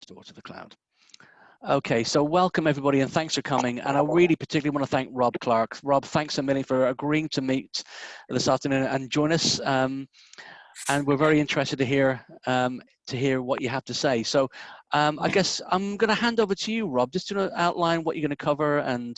Door to the cloud. Okay, so welcome everybody and thanks for coming. And I really particularly want to thank Rob Clark. Rob, thanks a million for agreeing to meet this afternoon and join us. And we're very interested to hear what you have to say. So I guess I'm going to hand over to you, Rob, just to outline what you're going to cover, and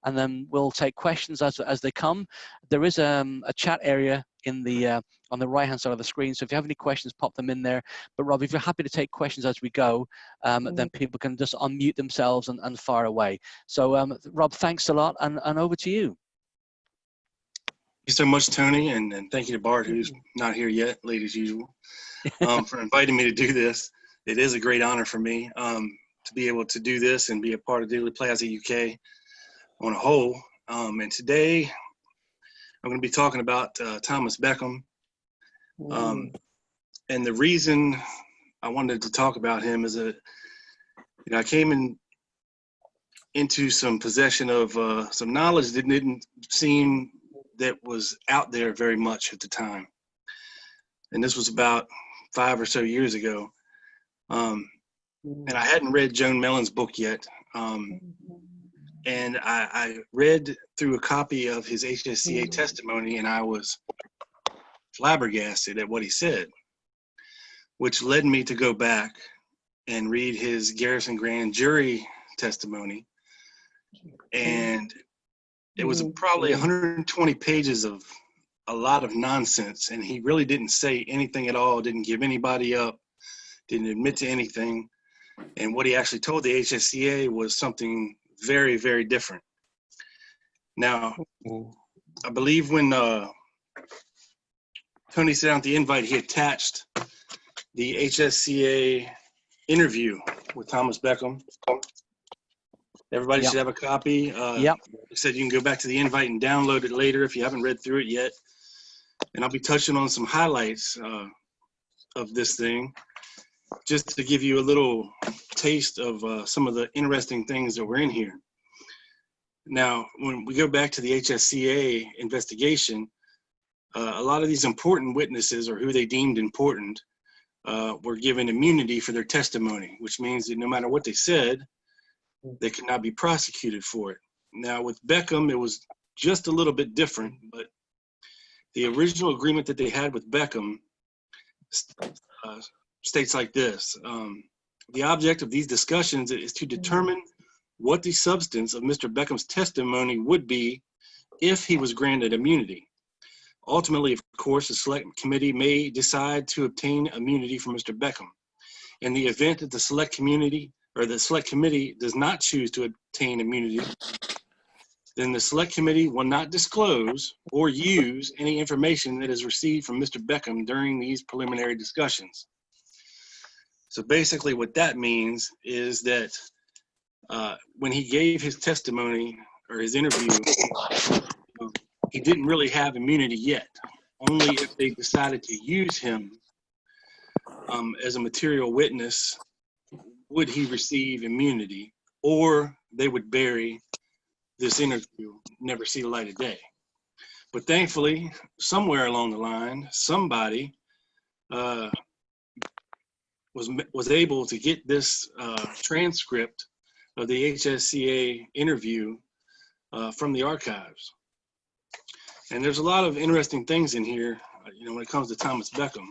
then we'll take questions as they come. There is a chat area in the on the right hand side of the screen, so if you have any questions, pop them in there. But Rob, if you're happy to take questions as we go, then people can just unmute themselves and fire away. So Rob, thanks a lot, and over to you. Thank you so much, Tony, and thank you to Bart, who's not here yet, late as usual, for inviting me to do this. It is a great honor for me to be able to do this and be a part of Dealey Plaza UK on a whole. And today I'm going to be talking about Thomas Beckham. And the reason I wanted to talk about him is that I came into some possession of some knowledge that didn't seem that was out there very much at the time. And this was about 5 or so years ago. And I hadn't read Joan Mellon's book yet. And I read through a copy of his HSCA testimony, and I was flabbergasted at what he said, which led me to go back and read his Garrison grand jury testimony. And it was probably 120 pages of a lot of nonsense, and he really didn't say anything at all, didn't give anybody up, didn't admit to anything. And what he actually told the HSCA was something very, very different. Now, I believe when Tony sent out the invite, he attached the HSCA interview with Thomas Beckham. Everybody should have a copy. Like I said, you can go back to the invite and download it later if you haven't read through it yet. And I'll be touching on some highlights of this thing, just to give you a little taste of some of the interesting things that were in here. Now, when we go back to the HSCA investigation, a lot of these important witnesses, or who they deemed important, were given immunity for their testimony, which means that no matter what they said, they could not be prosecuted for it. Now, with Beckham, it was just a little bit different, but the original agreement that they had with Beckham states like this. The object of these discussions is to determine what the substance of Mr. Beckham's testimony would be if he was granted immunity. Ultimately, of course, the select committee may decide to obtain immunity from Mr. Beckham. In the event that the select committee does not choose to obtain immunity, then the select committee will not disclose or use any information that is received from Mr. Beckham during these preliminary discussions. So basically what that means is that when he gave his testimony or his interview, he didn't really have immunity yet. Only if they decided to use him as a material witness would he receive immunity, or they would bury this interview, never see the light of day. But thankfully, somewhere along the line, somebody was able to get this transcript of the HSCA interview from the archives. And there's a lot of interesting things in here, when it comes to Thomas Beckham.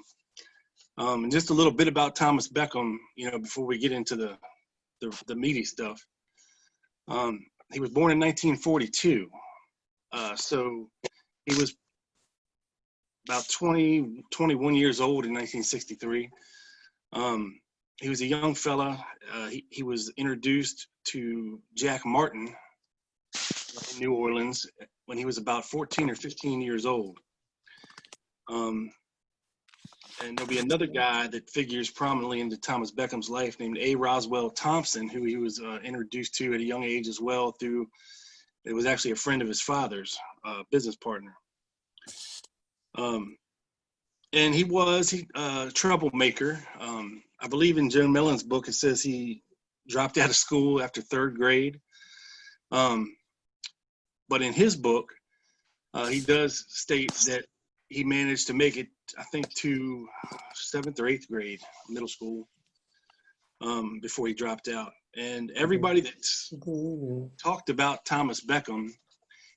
And just a little bit about Thomas Beckham, before we get into the meaty stuff. He was born in 1942. So he was about 21 years old in 1963. He was a young fella. He was introduced to Jack Martin in New Orleans when he was about 14 or 15 years old. And there'll be another guy that figures prominently into Thomas Beckham's life named A. Roswell Thompson, who he was introduced to at a young age as well it was actually a friend of his father's, business partner. And he was a troublemaker. I believe in Joan Mellon's book, it says he dropped out of school after 3rd grade. But in his book, he does state that he managed to make it, I think, to 7th or 8th grade, middle school. before he dropped out. And everybody that's talked about Thomas Beckham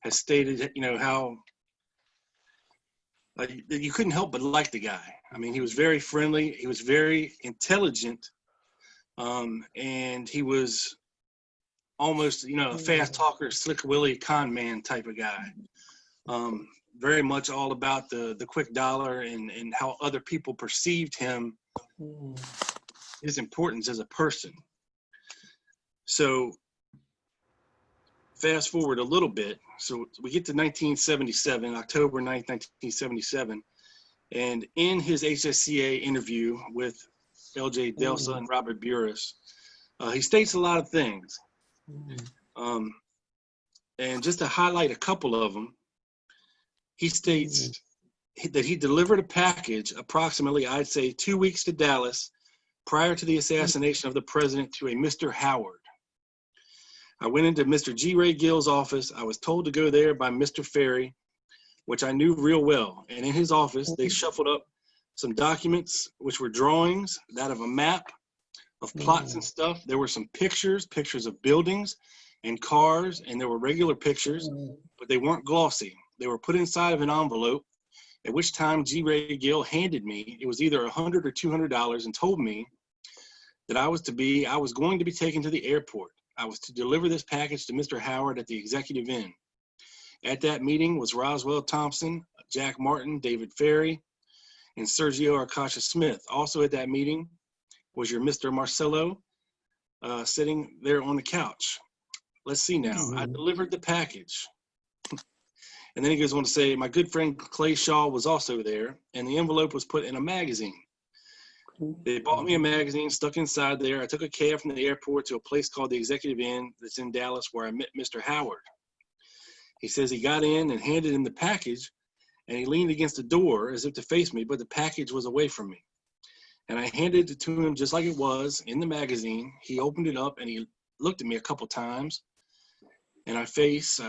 has stated, you know, how you couldn't help but like the guy. I mean, he was very friendly. He was very intelligent. And he was almost, you know, a fast talker, slick Willie con man type of guy. Very much all about the quick dollar and how other people perceived him, his importance as a person. So fast forward a little bit. So we get to 1977, October 9th, 1977. And in his HSCA interview with L.J. Delsa and Robert Burris, he states a lot of things. And just to highlight a couple of them, he states that he delivered a package approximately, I'd say, 2 weeks to Dallas prior to the assassination of the president to a Mr. Howard. I went into Mr. G. Ray Gill's office. I was told to go there by Mr. Ferry, which I knew real well. And in his office, they shuffled up some documents, which were drawings, that of a map of plots and stuff. There were some pictures of buildings and cars, and there were regular pictures, but they weren't glossy. They were put inside of an envelope, at which time G. Ray Gill handed me, it was either $100 or $200, and told me that I was going to be taken to the airport. I was to deliver this package to Mr. Howard at the Executive Inn. At that meeting was Roswell Thompson, Jack Martin, David Ferry, and Sergio Arcacha Smith. Also at that meeting was your Mr. Marcello sitting there on the couch. Let's see now. I delivered the package. And then he goes on to say, my good friend Clay Shaw was also there, and the envelope was put in a magazine. They bought me a magazine, stuck inside there. I took a cab from the airport to a place called the Executive Inn that's in Dallas, where I met Mr. Howard. He says he got in and handed him the package, and he leaned against the door as if to face me, but the package was away from me. And I handed it to him just like it was in the magazine. He opened it up, and he looked at me a couple times. And I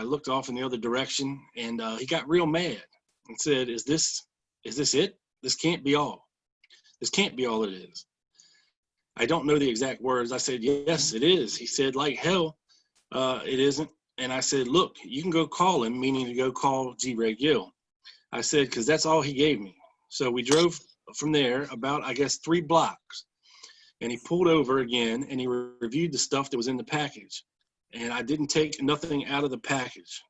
looked off in the other direction, and he got real mad and said, is this it? This can't be all. This can't be all it is. I don't know the exact words. I said, yes, it is. He said, like hell, it isn't. And I said, look, you can go call him, meaning to go call G. Ray Gill. I said, because that's all he gave me. So we drove from there about, I guess, 3 blocks. And he pulled over again, and he reviewed the stuff that was in the package. And I didn't take nothing out of the package.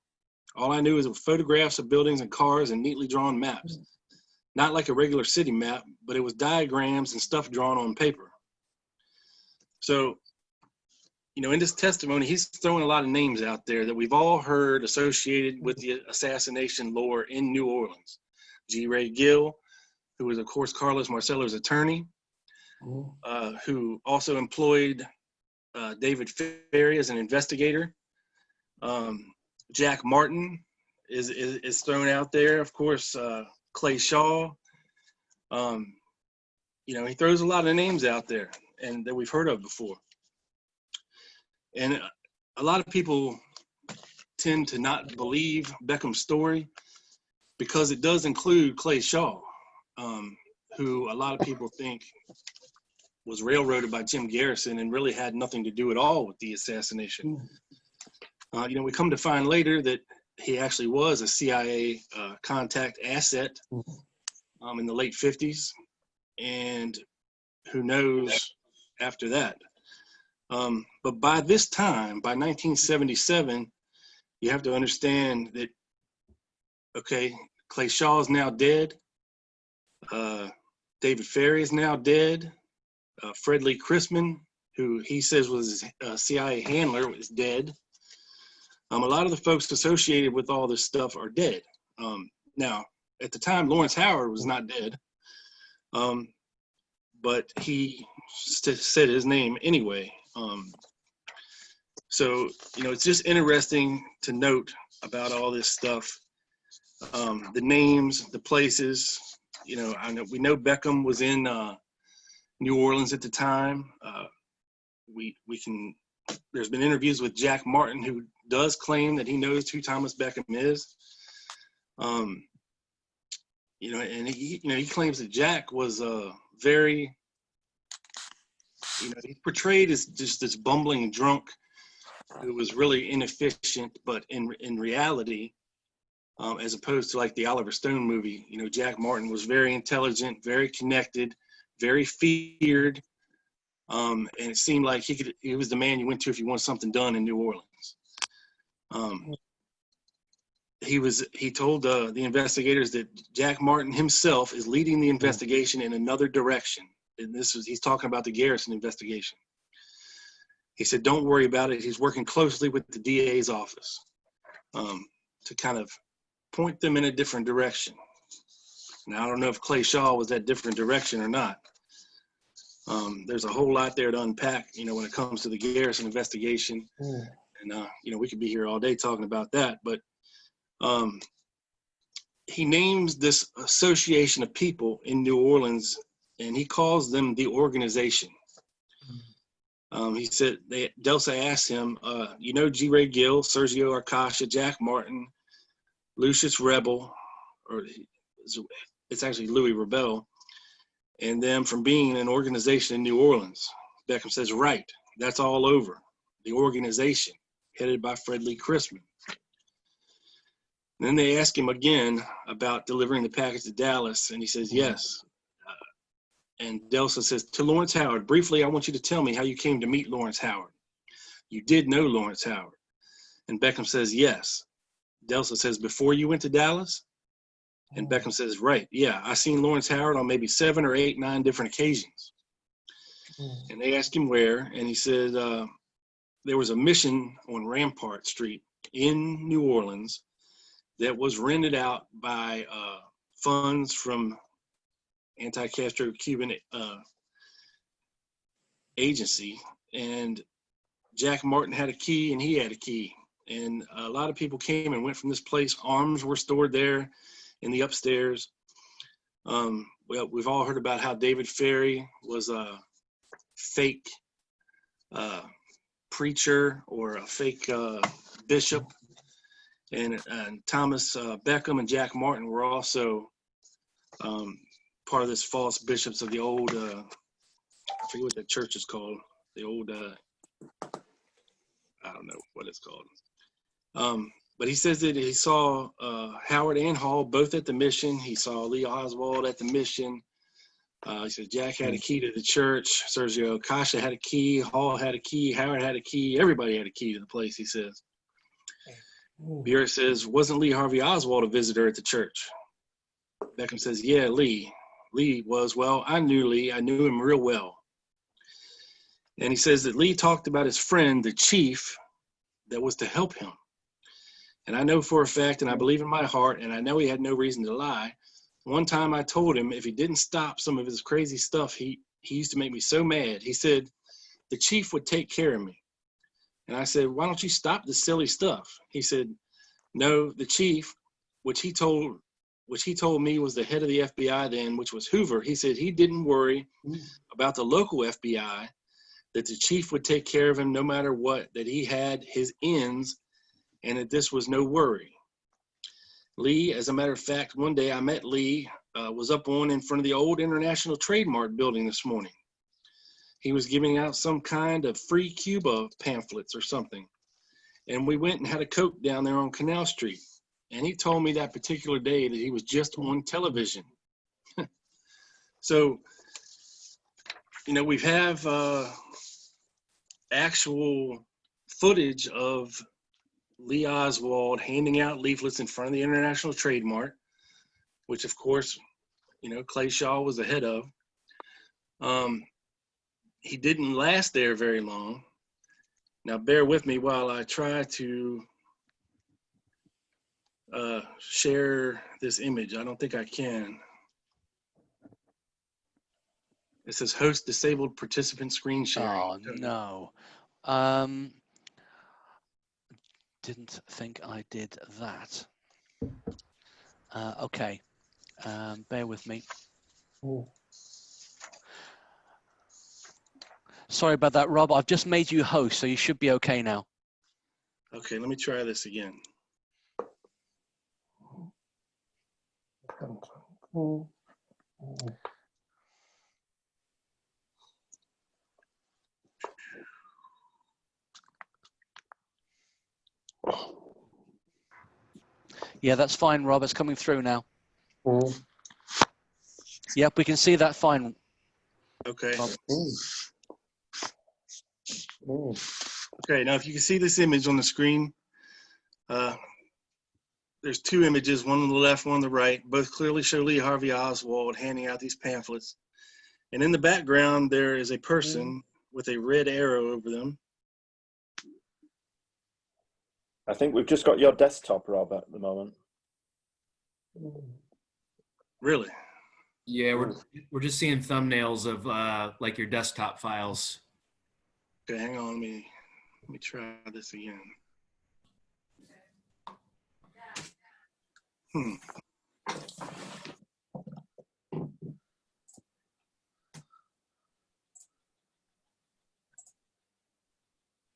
All I knew is it was photographs of buildings and cars and neatly drawn maps. Not like a regular city map, but it was diagrams and stuff drawn on paper. So, you know, in this testimony, he's throwing a lot of names out there that we've all heard associated with the assassination lore in New Orleans. G. Ray Gill, who was, of course, Carlos Marcello's attorney, who also employed David Ferry as an investigator. Jack Martin is thrown out there, of course. Clay Shaw. You know, he throws a lot of names out there and that we've heard of before. And a lot of people tend to not believe Beckham's story because it does include Clay Shaw, who a lot of people think was railroaded by Jim Garrison and really had nothing to do at all with the assassination. You know, we come to find later that he actually was a CIA contact asset in the late 50s, and who knows after that. But by this time, by 1977, you have to understand that, okay, Clay Shaw is now dead. David Ferry is now dead. Fred Lee Chrisman, who he says was a CIA handler, is dead. A lot of the folks associated with all this stuff are dead. Now, at the time, Lawrence Howard was not dead, but he said his name anyway. So, you know, it's just interesting to note about all this stuff, the names, the places. You know, we know Beckham was in New Orleans at the time. There's been interviews with Jack Martin, who does claim that he knows who Thomas Beckham is. You know, and he claims that Jack was very You know, he's portrayed as just this bumbling drunk who was really inefficient, but in reality, as opposed to like the Oliver Stone movie, you know, Jack Martin was very intelligent, very connected, very feared, and it seemed like he was the man you went to if you wanted something done in New Orleans. He told the investigators that Jack Martin himself is leading the investigation in another direction, and he's talking about the Garrison investigation. He said, "Don't worry about it. He's working closely with the DA's office to kind of point them in a different direction." Now, I don't know if Clay Shaw was that different direction or not. There's a whole lot there to unpack, you know, when it comes to the Garrison investigation. And, you know, we could be here all day talking about that. But he names this association of people in New Orleans, and he calls them the organization. He said, Delsa asked him, you know, G. Ray Gill, Sergio Arcacha, Jack Martin, Lucius Rebel, or it's actually Louis Rebel, and them from being in an organization in New Orleans. Beckham says, right, that's all over. The organization, headed by Fred Lee Chrisman. And then they ask him again about delivering the package to Dallas, and he says, yes. And Delsa says, to Lawrence Howard, briefly, I want you to tell me how you came to meet Lawrence Howard. You did know Lawrence Howard. And Beckham says, yes. Delsa says, before you went to Dallas? And Beckham says, right, yeah, I seen Lawrence Howard on maybe 7 or 8, 9 different occasions. And they asked him where, and he said there was a mission on Rampart Street in New Orleans that was rented out by funds from anti-Castro Cuban agency, and Jack Martin had a key and he had a key, and a lot of people came and went from this place. Arms were stored there in the upstairs. Well, we've all heard about how David Ferry was a fake preacher or a fake bishop, and Thomas Beckham and Jack Martin were also part of this false bishops of the old, I forget what that church is called, the old, I don't know what it's called. But he says that he saw Howard and Hall both at the mission. He saw Lee Oswald at the mission. He said Jack had a key to the church. Sergio Arcacha had a key. Hall had a key. Howard had a key. Everybody had a key to the place, he says. Bureau says, wasn't Lee Harvey Oswald a visitor at the church? Beckham says, yeah, Lee. Lee was, well, I knew Lee. I knew him real well. And he says that Lee talked about his friend, the chief, that was to help him. And I know for a fact, and I believe in my heart, and I know he had no reason to lie. One time I told him if he didn't stop some of his crazy stuff, he used to make me so mad. He said, the chief would take care of me. And I said, why don't you stop the silly stuff? He said, no, the chief, which he told me was the head of the FBI then, which was Hoover. He said he didn't worry about the local FBI, that the chief would take care of him no matter what, that he had his ends, and that this was no worry. Lee, as a matter of fact, one day I met Lee, was up in front of the old International Trade Mart building this morning. He was giving out some kind of free Cuba pamphlets or something. And we went and had a Coke down there on Canal Street. And he told me that particular day that he was just on television. So, you know, we have actual footage of Lee Oswald handing out leaflets in front of the International Trade Mart, which of course, you know, Clay Shaw was the head of. He didn't last there very long. Now bear with me while I try to share this image. I don't think I can. It says host disabled participant screen sharing. Oh, no. Didn't think I did that. Okay. Bear with me. Sorry about that, Rob. I've just made you host, so you should be okay now. Okay, let me try this again. Yeah, that's fine, Rob. It's coming through now. Mm. Yep, we can see that fine. Okay. Rob. Okay, now if you can see this image on the screen, there's two images, one on the left, one on the right. Both clearly show Lee Harvey Oswald handing out these pamphlets. And in the background, there is a person with a red arrow over them. I think we've just got your desktop, Rob, at the moment. Really? Yeah, we're just seeing thumbnails of like your desktop files. Okay, hang on, let me try this again.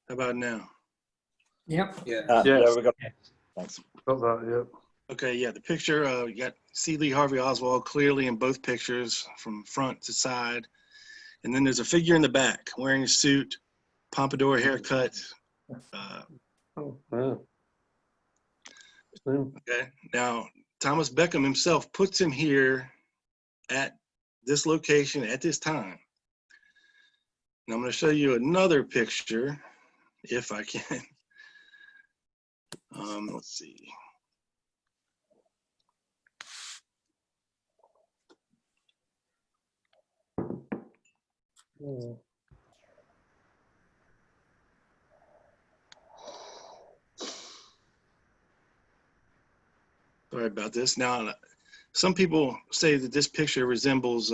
How about now? Yep. Yeah, Yes. we got. Thanks. Got that, yep. Okay, yeah, the picture, you got see Lee Harvey Oswald clearly in both pictures from front to side. And then there's a figure in the back wearing a suit, pompadour haircut. Oh, yeah. Okay, now Thomas Beckham himself puts him here at this location at this time. And I'm going to show you another picture if I can. Let's see. Sorry about this. Now, some people say that this picture resembles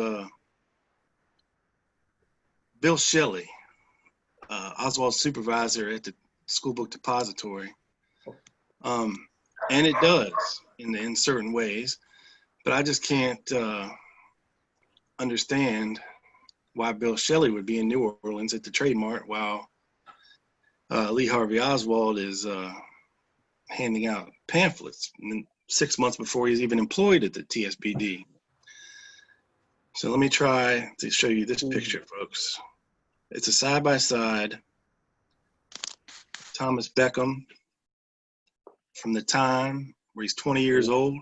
Bill Shelley, Oswald's supervisor at the school book depository. And it does in certain ways, but I just can't understand why Bill Shelley would be in New Orleans at the Trade Mart while Lee Harvey Oswald is handing out pamphlets 6 months before he's even employed at the TSPD. So let me try to show you this picture, folks. It's a side-by-side Thomas Beckham from the time where he's 20 years old.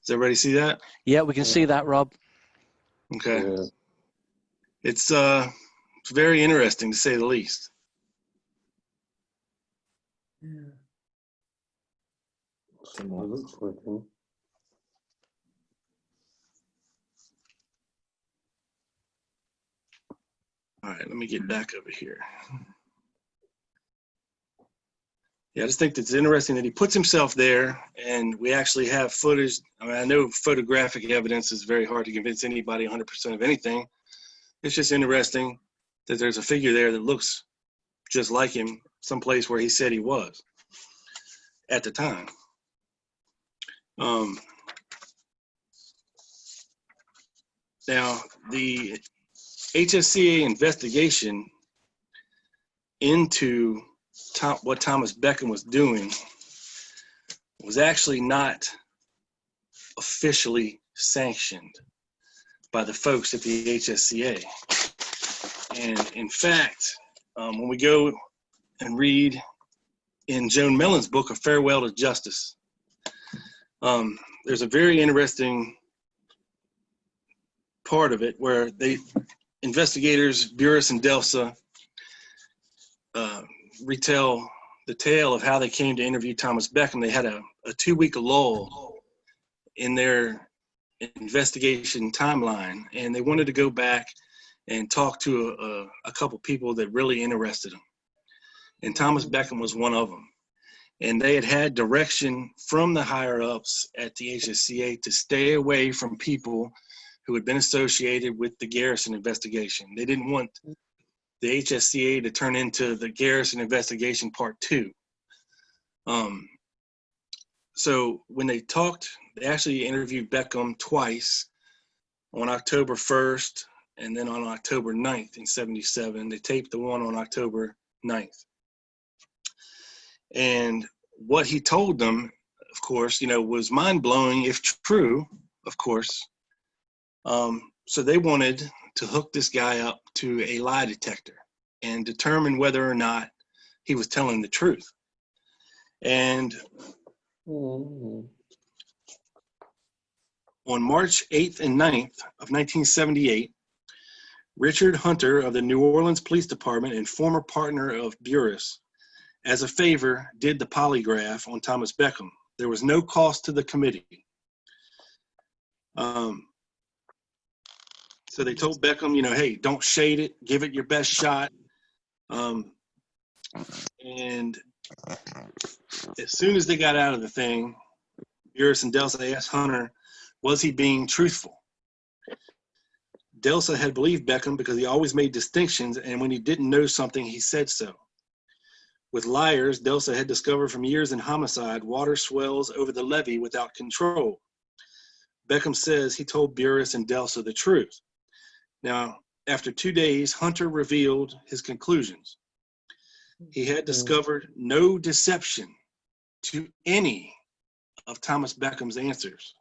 Does everybody see that? Yeah, we can see that, Rob. Okay. Yeah. It's very interesting to say the least. It looks like him. All right, let me get back over here. Yeah, I just think it's interesting that he puts himself there, and we actually have footage. I mean, I know photographic evidence is very hard to convince anybody 100% of anything. It's just interesting that there's a figure there that looks just like him, someplace where he said he was at the time. Now, the HSCA investigation into what Thomas Beckham was doing was actually not officially sanctioned by the folks at the HSCA. And in fact, when we go and read in Joan Mellon's book, A Farewell to Justice, there's a very interesting part of it where investigators, Burris and Delsa, retell the tale of how they came to interview Thomas Beckham. They had a 2-week lull in their investigation timeline, and they wanted to go back and talk to a couple people that really interested them. And Thomas Beckham was one of them. And they had direction from the higher ups at the HSCA to stay away from people who had been associated with the Garrison investigation. They didn't want the HSCA to turn into the Garrison investigation part 2. So when they talked, they actually interviewed Beckham twice, on October 1st and then on October 9th in 77. They taped the one on October 9th. And what he told them, of course, was mind-blowing if true, of course. So they wanted to hook this guy up to a lie detector and determine whether or not he was telling the truth. And Mhm. On March 8th and 9th of 1978, Richard Hunter of the New Orleans Police Department and former partner of Burris, as a favor, did the polygraph on Thomas Beckham. There was no cost to the committee. So they told Beckham, hey, don't shade it, give it your best shot. And as soon as they got out of the thing, Burris and Delsa asked Hunter, was he being truthful? Delsa had believed Beckham because he always made distinctions, and when he didn't know something, he said so. With liars, Delsa had discovered from years in homicide, water swells over the levee without control. Beckham says he told Burris and Delsa the truth. Now, after 2 days, Hunter revealed his conclusions. He had discovered no deception to any of Thomas Beckham's answers.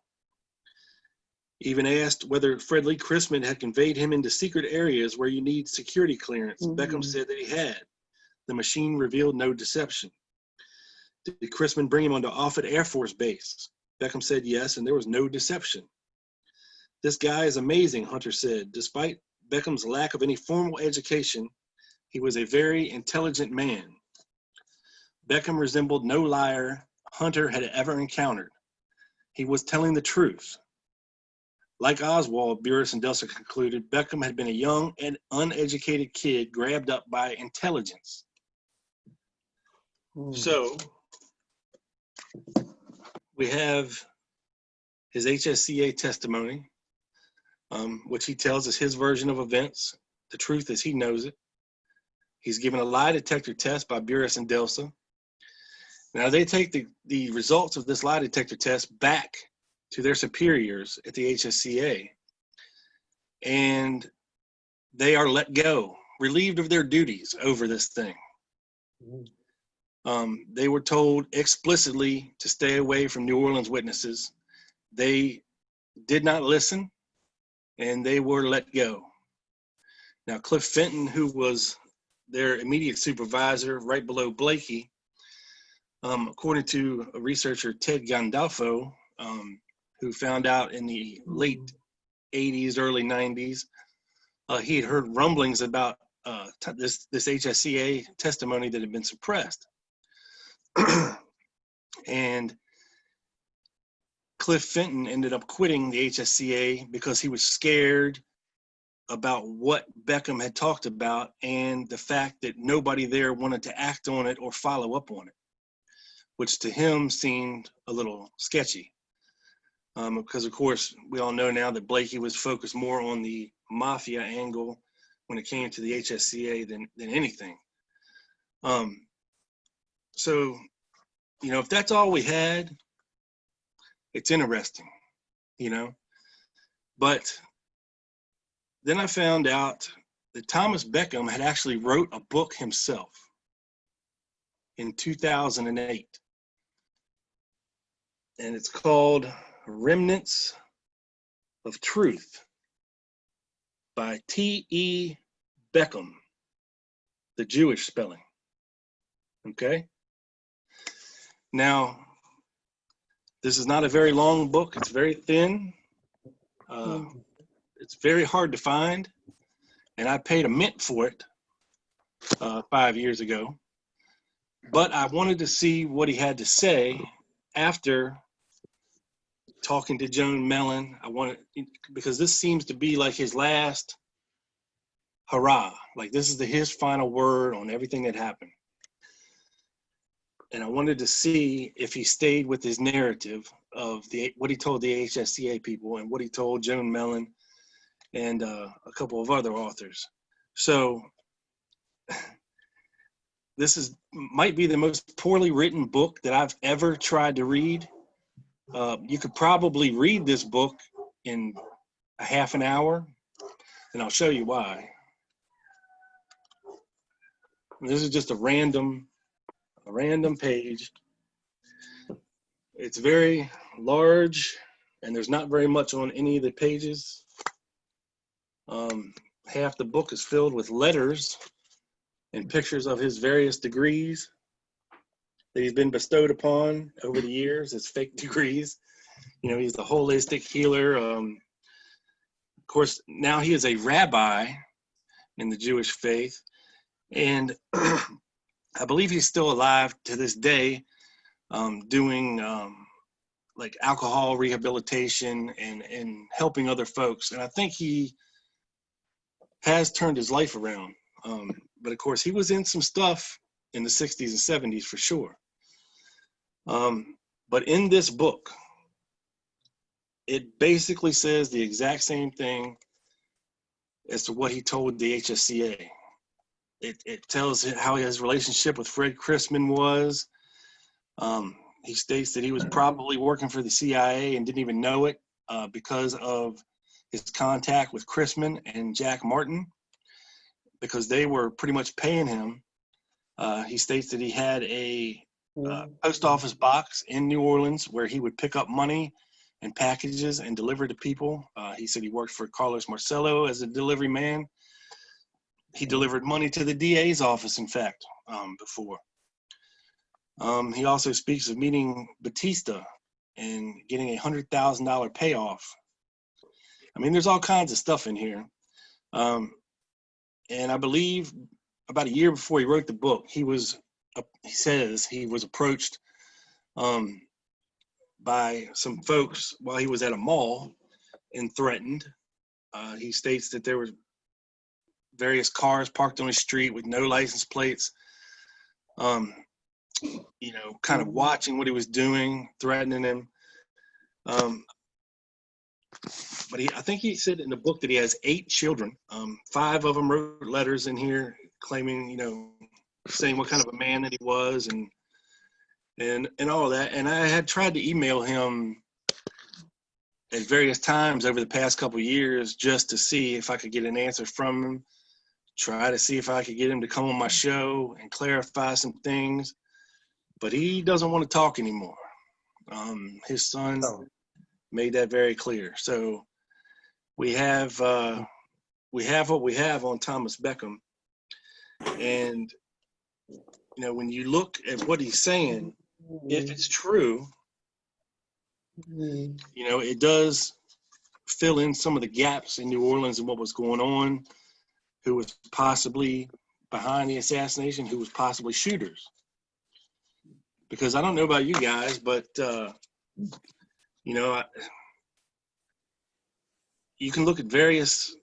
Even asked whether Fred Lee Chrisman had conveyed him into secret areas where you need security clearance. Beckham said that he had. The machine revealed no deception. Did Chrisman bring him onto Offutt Air Force Base? Beckham said yes, and there was no deception. This guy is amazing, Hunter said. Despite Beckham's lack of any formal education, he was a very intelligent man. Beckham resembled no liar Hunter had ever encountered. He was telling the truth. Like Oswald, Burris and Delsa concluded, Beckham had been a young and uneducated kid grabbed up by intelligence. So we have his HSCA testimony, which he tells us his version of events, the truth as he knows it. He's given a lie detector test by Burris and Delsa. Now they take the results of this lie detector test back to their superiors at the HSCA, and they are let go, relieved of their duties over this thing. They were told explicitly to stay away from New Orleans witnesses. They did not listen, and they were let go. Now, Cliff Fenton, who was their immediate supervisor right below Blakey, according to a researcher, Ted Gandolfo, who found out in the late 80s, early 90s, he had heard rumblings about this HSCA testimony that had been suppressed. And Cliff Fenton ended up quitting the HSCA because he was scared about what Beckham had talked about and the fact that nobody there wanted to act on it or follow up on it, which to him seemed a little sketchy. Because of course, we all know now that Blakey was focused more on the mafia angle when it came to the HSCA than anything. So, if that's all we had, it's interesting, But then I found out that Thomas Beckham had actually wrote a book himself in 2008. And it's called Remnants of Truth by T.E. Beckham, the Jewish spelling. Okay? Now, this is not a very long book. It's very thin. It's very hard to find. And I paid a mint for it 5 years ago. But I wanted to see what he had to say after talking to Joan Mellon. Because this seems to be like his last hurrah. Like this is his final word on everything that happened. And I wanted to see if he stayed with his narrative of what he told the HSCA people and what he told Joan Mellon and a couple of other authors. So this might be the most poorly written book that I've ever tried to read. You could probably read this book in a half an hour, and I'll show you why. This is just a random page. It's very large, and there's not very much on any of the pages. Half the book is filled with letters and pictures of his various degrees. that he's been bestowed upon over the years as fake degrees. You know, he's a holistic healer. Of course, now he is a rabbi in the Jewish faith. And I believe he's still alive to this day, doing like alcohol rehabilitation and helping other folks. And I think he has turned his life around. But of course, he was in some stuff in the 60s and 70s for sure. But in this book, it basically says the exact same thing as to what he told the HSCA. It tells how his relationship with Fred Chrisman was. He states that he was probably working for the CIA and didn't even know it because of his contact with Chrisman and Jack Martin, because they were pretty much paying him. He states that he had a post office box in New Orleans where he would pick up money and packages and deliver to people. He said he worked for Carlos Marcello as a delivery man. He delivered money to the DA's office, in fact, before. He also speaks of meeting Batista and getting a $100,000 payoff. I mean, there's all kinds of stuff in here. And I believe about a year before he wrote the book, he says he was approached by some folks while he was at a mall and threatened. He states that there were various cars parked on the street with no license plates, you know, kind of watching what he was doing, threatening him. But I think he said in the book that he has 8 children. 5 of them wrote letters in here claiming, you know, saying what kind of a man that he was and all that. And I had tried to email him at various times over the past couple of years just to see if I could get an answer from him, try to see if I could get him to come on my show and clarify some things. But he doesn't want to talk anymore. His son made that very clear. So we have what we have on Thomas Beckham. And, you know, when you look at what he's saying, if it's true, you know, it does fill in some of the gaps in New Orleans and what was going on, who was possibly behind the assassination, who was possibly shooters. Because I don't know about you guys, but, you know, you can look at various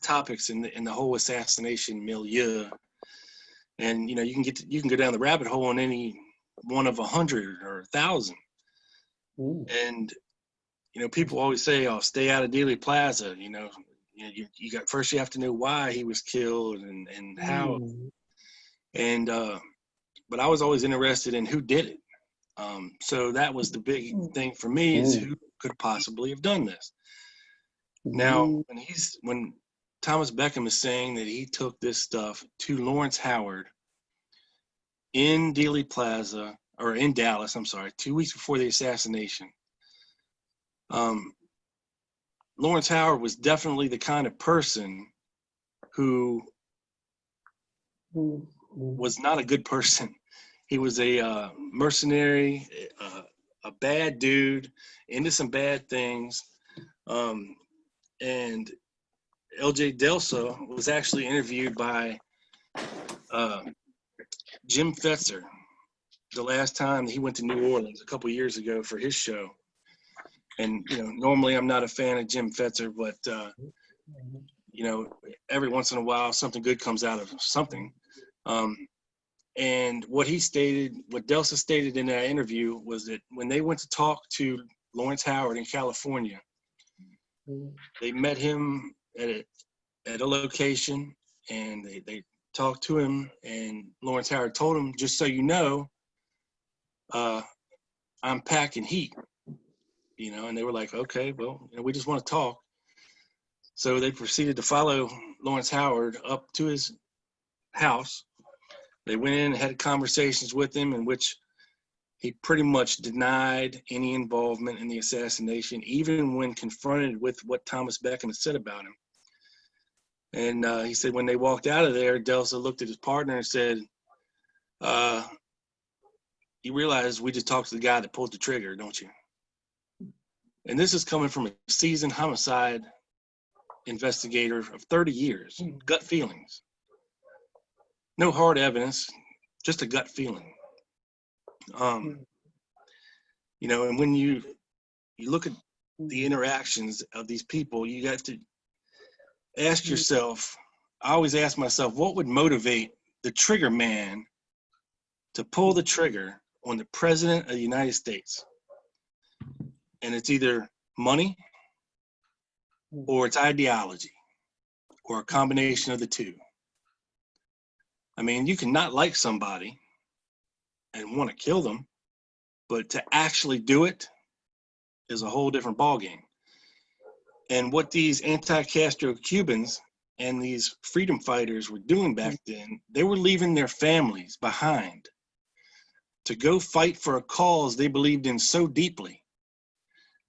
topics in the whole assassination milieu, and you know you can go down the rabbit hole on any one of 100 or 1,000. And you know, people always say, "Oh, stay out of Dealey Plaza." You know, you got first you have to know why he was killed and how. And but I was always interested in who did it. So that was the big thing for me, is who could possibly have done this. Now, when Thomas Beckham is saying that he took this stuff to Lawrence Howard in Dealey Plaza, or in Dallas, I'm sorry, 2 weeks before the assassination, Lawrence Howard was definitely the kind of person who was not a good person. He was a mercenary, a bad dude, into some bad things. And L.J. Delsa was actually interviewed by Jim Fetzer the last time he went to New Orleans a couple years ago for his show. And, you know, normally I'm not a fan of Jim Fetzer, but, you know, every once in a while something good comes out of something. And what Delsa stated in that interview was that when they went to talk to Lawrence Howard in California, they met him at a location, and they talked to him, and Lawrence Howard told him, "Just so you know, I'm packing heat," you know, and they were like, "Okay, well, you know, we just want to talk." So they proceeded to follow Lawrence Howard up to his house. They went in and had conversations with him in which he pretty much denied any involvement in the assassination, even when confronted with what Thomas Beckham had said about him. And he said when they walked out of there, Delsa looked at his partner and said, "You you realize we just talked to the guy that pulled the trigger, don't you? And this is coming from a seasoned homicide investigator of 30 years, gut feelings. No hard evidence, just a gut feeling. You know, and when you look at the interactions of these people, you got to ask yourself, I always ask myself, what would motivate the trigger man to pull the trigger on the president of the United States? And it's either money or it's ideology or a combination of the two. I mean, you can not like somebody and want to kill them, but to actually do it is a whole different ballgame. And what these anti-Castro Cubans and these freedom fighters were doing back then, they were leaving their families behind to go fight for a cause they believed in so deeply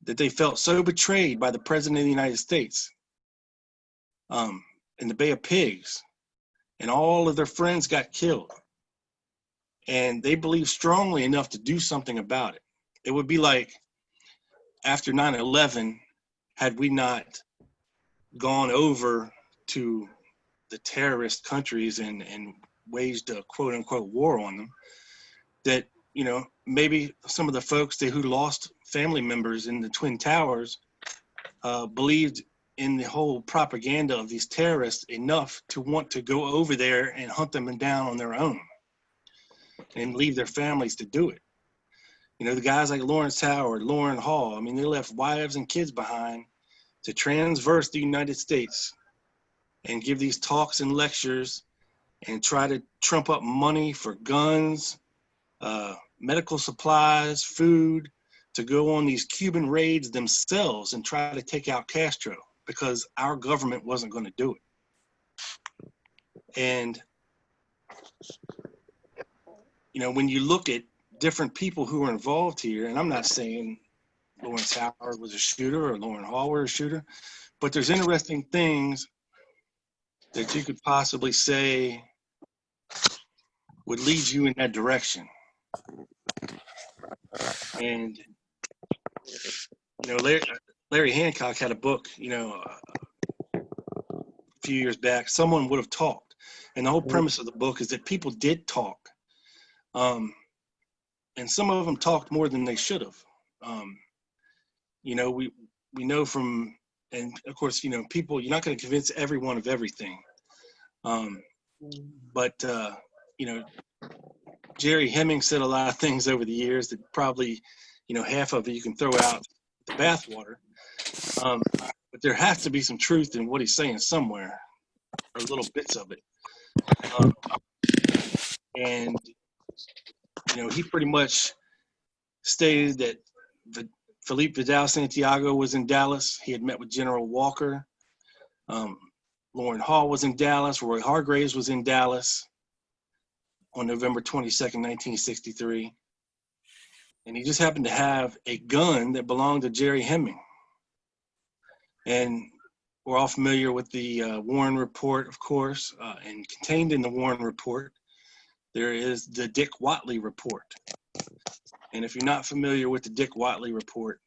that they felt so betrayed by the president of the United States in the Bay of Pigs, and all of their friends got killed. And they believed strongly enough to do something about it. It would be like after 9/11, had we not gone over to the terrorist countries and waged a quote unquote war on them, that, you know, maybe some of the folks who lost family members in the Twin Towers believed in the whole propaganda of these terrorists enough to want to go over there and hunt them down on their own and leave their families to do it. You know, the guys like Lawrence Howard, Lauren Hall, I mean, they left wives and kids behind to transverse the United States and give these talks and lectures and try to trump up money for guns, medical supplies, food, to go on these Cuban raids themselves and try to take out Castro, because our government wasn't going to do it. And, you know, when you look at different people who were involved here, and I'm not saying Lawrence Howard was a shooter or Lauren Hall were a shooter, but there's interesting things that you could possibly say would lead you in that direction. And, you know, Larry Hancock had a book, you know, a few years back, Someone Would Have Talked. And the whole premise of the book is that people did talk. And some of them talked more than they should have. You know, we know from, and of course, you know, people, you're not going to convince everyone of everything. But, you know, Jerry Hemming said a lot of things over the years that probably, you know, half of it you can throw out the bathwater. But there has to be some truth in what he's saying somewhere, or little bits of it. And, you know, he pretty much stated that Felipe Vidal Santiago was in Dallas. He had met with General Walker. Lauren Hall was in Dallas. Roy Hargraves was in Dallas on November 22nd, 1963. And he just happened to have a gun that belonged to Jerry Hemming. And we're all familiar with the Warren Report, of course, and contained in the Warren Report, there is the Dick Whatley Report. And if you're not familiar with the Dick Whatley Report,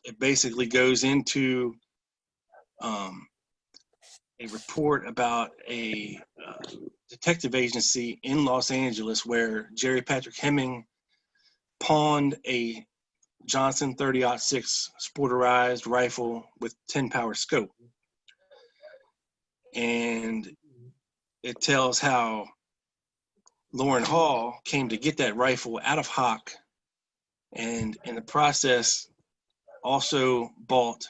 it basically goes into a report about a detective agency in Los Angeles where Jerry Patrick Hemming pawned a Johnson 30-06 sporterized rifle with 10 power scope. And it tells how Lauren Hall came to get that rifle out of Hock, and in the process also bought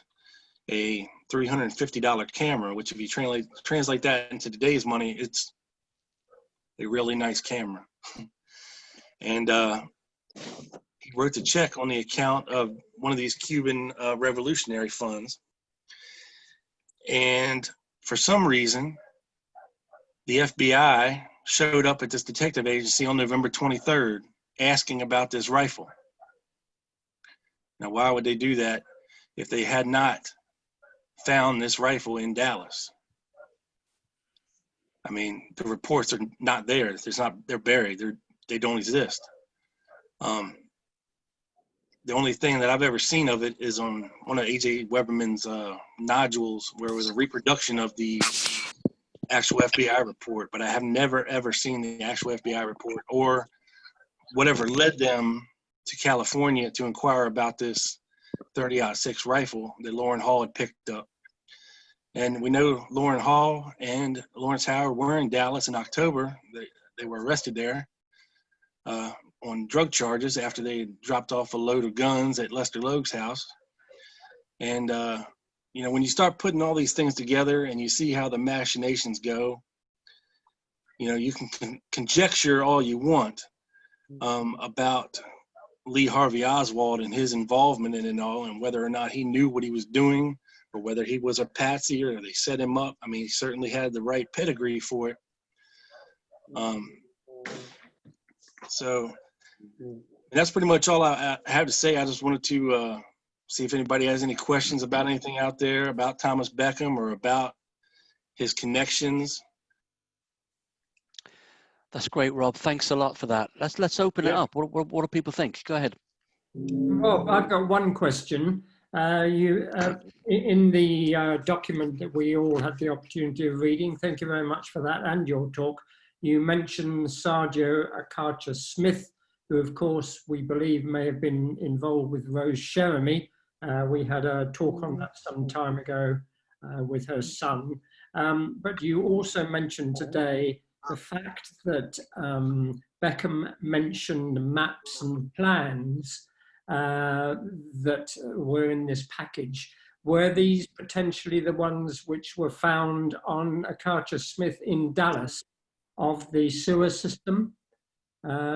a $350 camera, which if you translate that into today's money, it's a really nice camera. And he wrote the check on the account of one of these Cuban revolutionary funds. And for some reason, the FBI showed up at this detective agency on November 23rd asking about this rifle. Now, why would they do that if they had not found this rifle in Dallas? I mean, the reports are not there. They're buried. They don't exist. The only thing that I've ever seen of it is on one of AJ Weberman's nodules, where it was a reproduction of the actual FBI report, but I have never, ever seen the actual FBI report or whatever led them to California to inquire about this 30-06 rifle that Lauren Hall had picked up. And we know Lauren Hall and Lawrence Howard were in Dallas in October. They were arrested there on drug charges after they had dropped off a load of guns at Lester Logue's house. And, you know, when you start putting all these things together and you see how the machinations go, you know, you can conjecture all you want about Lee Harvey Oswald and his involvement in it all, and whether or not he knew what he was doing, or whether he was a patsy or they set him up. I mean, he certainly had the right pedigree for it. So that's pretty much all I have to say. I just wanted to see if anybody has any questions about anything out there about Thomas Beckham or about his connections. That's great, Rob. Thanks a lot for that. Let's open it up. What do people think? Go ahead. Rob, I've got one question. In the document that we all had the opportunity of reading, thank you very much for that and your talk, you mentioned Sergio Acacia Smith, who of course we believe may have been involved with Rose Sheremy. We had a talk on that some time ago with her son. But you also mentioned today the fact that Beckham mentioned maps and plans that were in this package. Were these potentially the ones which were found on Acacia Smith in Dallas of the sewer system?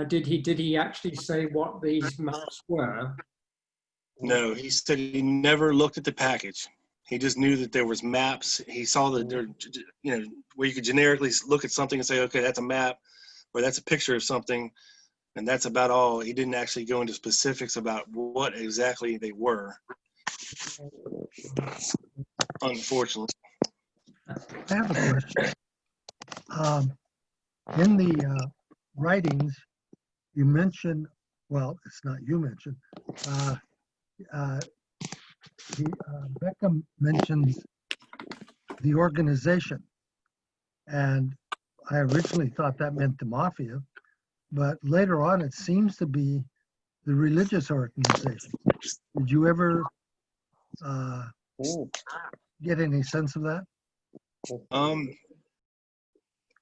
Did he actually say what these maps were? No, he said he never looked at the package. He just knew that there was maps. He saw that there, you know, where you could generically look at something and say, okay, that's a map, or that's a picture of something, and that's about all. He didn't actually go into specifics about what exactly they were, unfortunately. I have a question. In the writings, you mentioned, well, it's not you mentioned, Beckham mentions the organization. And I originally thought that meant the mafia, but later on it seems to be the religious organization. Did you ever get any sense of that?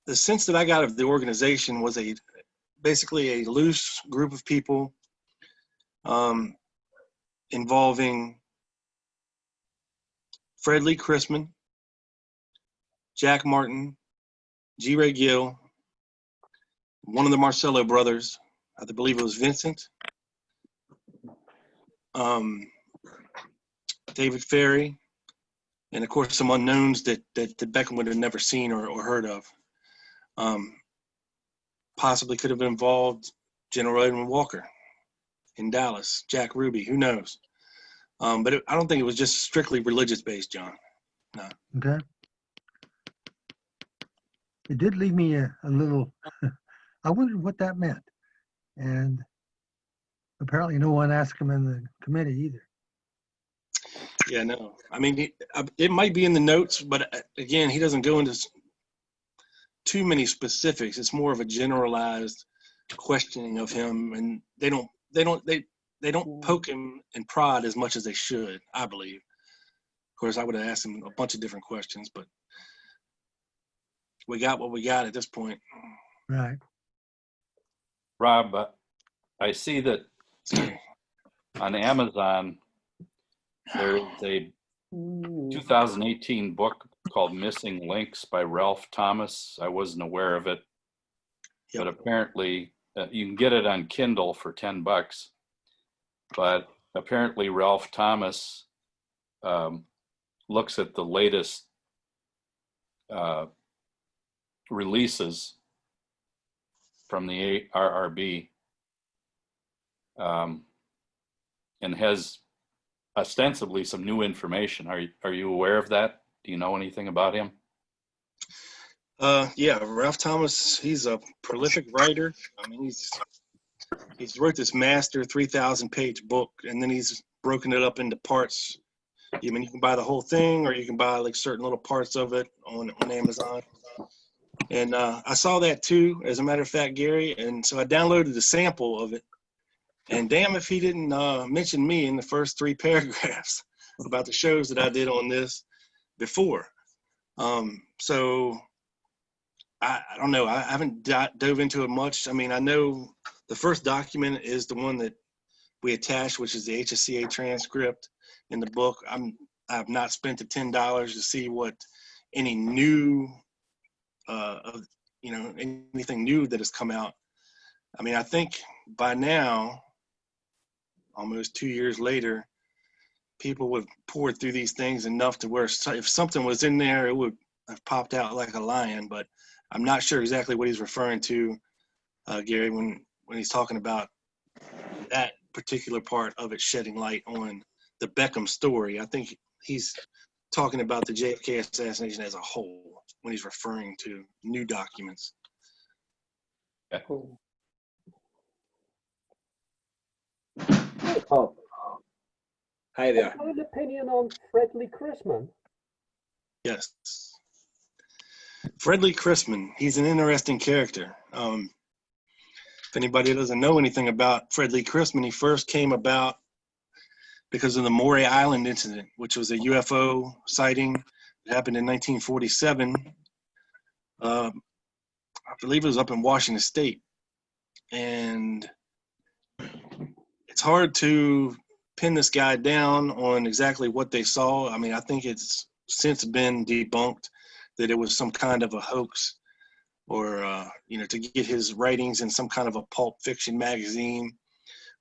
The sense that I got of the organization was basically a loose group of people involving Fred Lee Chrisman, Jack Martin, G. Ray Gill, one of the Marcello brothers, I believe it was Vincent, David Ferry, and of course some unknowns that Beckham would have never seen or heard of. Possibly could have involved General Edwin Walker in Dallas, Jack Ruby, who knows? But I don't think it was just strictly religious based, John. No. Okay. It did leave me a little, I wondered what that meant. And apparently no one asked him in the committee either. Yeah, no. I mean, it might be in the notes, but again, he doesn't go into too many specifics. It's more of a generalized questioning of him, and they don't poke him and prod as much as they should, I believe. Of course, I would have asked him a bunch of different questions, but we got what we got at this point. Right. Rob, I see that on Amazon, there's a 2018 book called Missing Links by Ralph Thomas. I wasn't aware of it, but apparently you can get it on Kindle for $10. But apparently Ralph Thomas looks at the latest releases from the RRB and has ostensibly some new information. Are you aware of that? Do you know anything about him? Yeah, Ralph Thomas, he's a prolific writer. I mean, he's wrote this master 3,000-page book, and then he's broken it up into parts. I mean, you can buy the whole thing, or you can buy like certain little parts of it on Amazon. And I saw that too, as a matter of fact, Gary. And so I downloaded a sample of it. And damn if he didn't mention me in the first 3 paragraphs about the shows that I did on this before. So I don't know. I haven't dove into it much. I mean, I know the first document is the one that we attached, which is the HSCA transcript in the book. I've not spent the $10 to see what any new, anything new that has come out. I mean, I think by now, almost 2 years later, people would pour through these things enough to where if something was in there, it would have popped out like a lion. But I'm not sure exactly what he's referring to, Gary, when he's talking about that particular part of it shedding light on the Beckham story. I think he's talking about the JFK assassination as a whole when he's referring to new documents. Cool. Oh, Hi there. have an opinion on Fredley Chrisman? Yes. Fredley Chrisman, he's an interesting character. If anybody doesn't know anything about Fredley Chrisman, he first came about because of the Maury Island incident, which was a UFO sighting that happened in 1947. I believe it was up in Washington State. And it's hard to pin this guy down on exactly what they saw. I mean, I think it's since been debunked that it was some kind of a hoax, or to get his writings in some kind of a pulp fiction magazine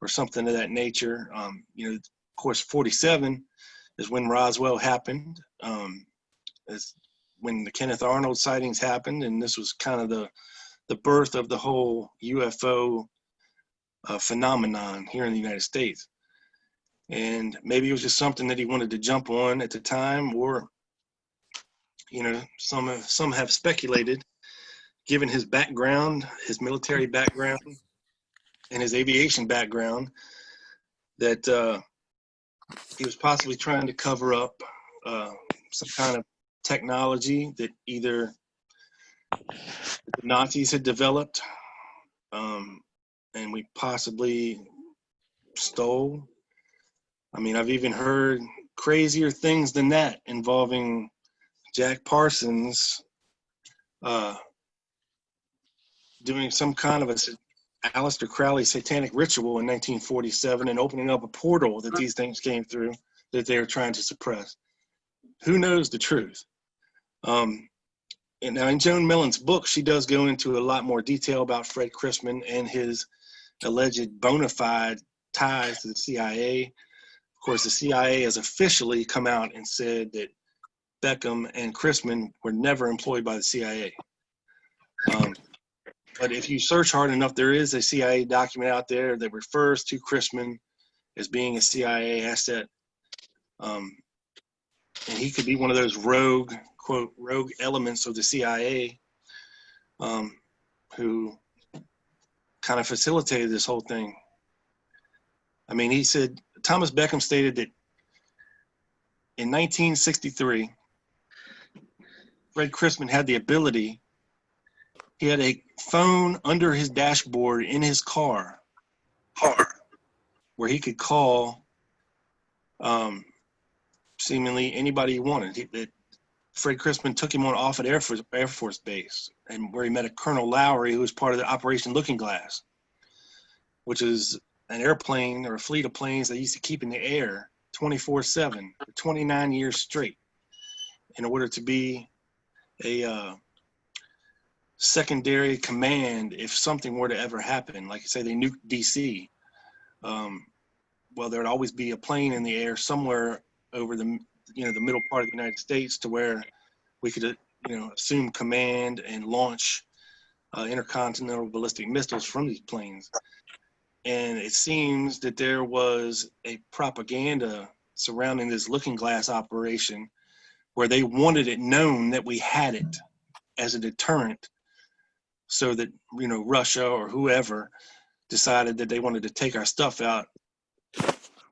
or something of that nature. Of course, 47 is when Roswell happened. It's when the Kenneth Arnold sightings happened, and this was kind of the birth of the whole UFO phenomenon here in the United States. And maybe it was just something that he wanted to jump on at the time, or some have speculated, given his background, his military background, and his aviation background, that he was possibly trying to cover up some kind of technology that either the Nazis had developed, and we possibly stole. I mean, I've even heard crazier things than that involving Jack Parsons doing some kind of a Aleister Crowley satanic ritual in 1947 and opening up a portal that these things came through that they were trying to suppress. Who knows the truth? And now in Joan Mellon's book, she does go into a lot more detail about Fred Chrisman and his alleged bona fide ties to the CIA. Of course, the CIA has officially come out and said that Beckham and Chrisman were never employed by the CIA. But if you search hard enough, there is a CIA document out there that refers to Chrisman as being a CIA asset. And he could be one of those rogue, quote, rogue elements of the CIA who kind of facilitated this whole thing. I mean, he said, Thomas Beckham stated that in 1963, Fred Chrisman had the ability, he had a phone under his dashboard in his car where he could call seemingly anybody he wanted. Fred Chrisman took him on off at Air Force Base, and where he met a Colonel Lowry, who was part of the Operation Looking Glass, which is an airplane or a fleet of planes they used to keep in the air 24/7 for 29 years straight in order to be a secondary command if something were to ever happen. Like, say they nuked DC, well, there'd always be a plane in the air somewhere over the the middle part of the United States to where we could assume command and launch intercontinental ballistic missiles from these planes. And it seems that there was a propaganda surrounding this Looking Glass operation where they wanted it known that we had it as a deterrent, so that Russia or whoever decided that they wanted to take our stuff out,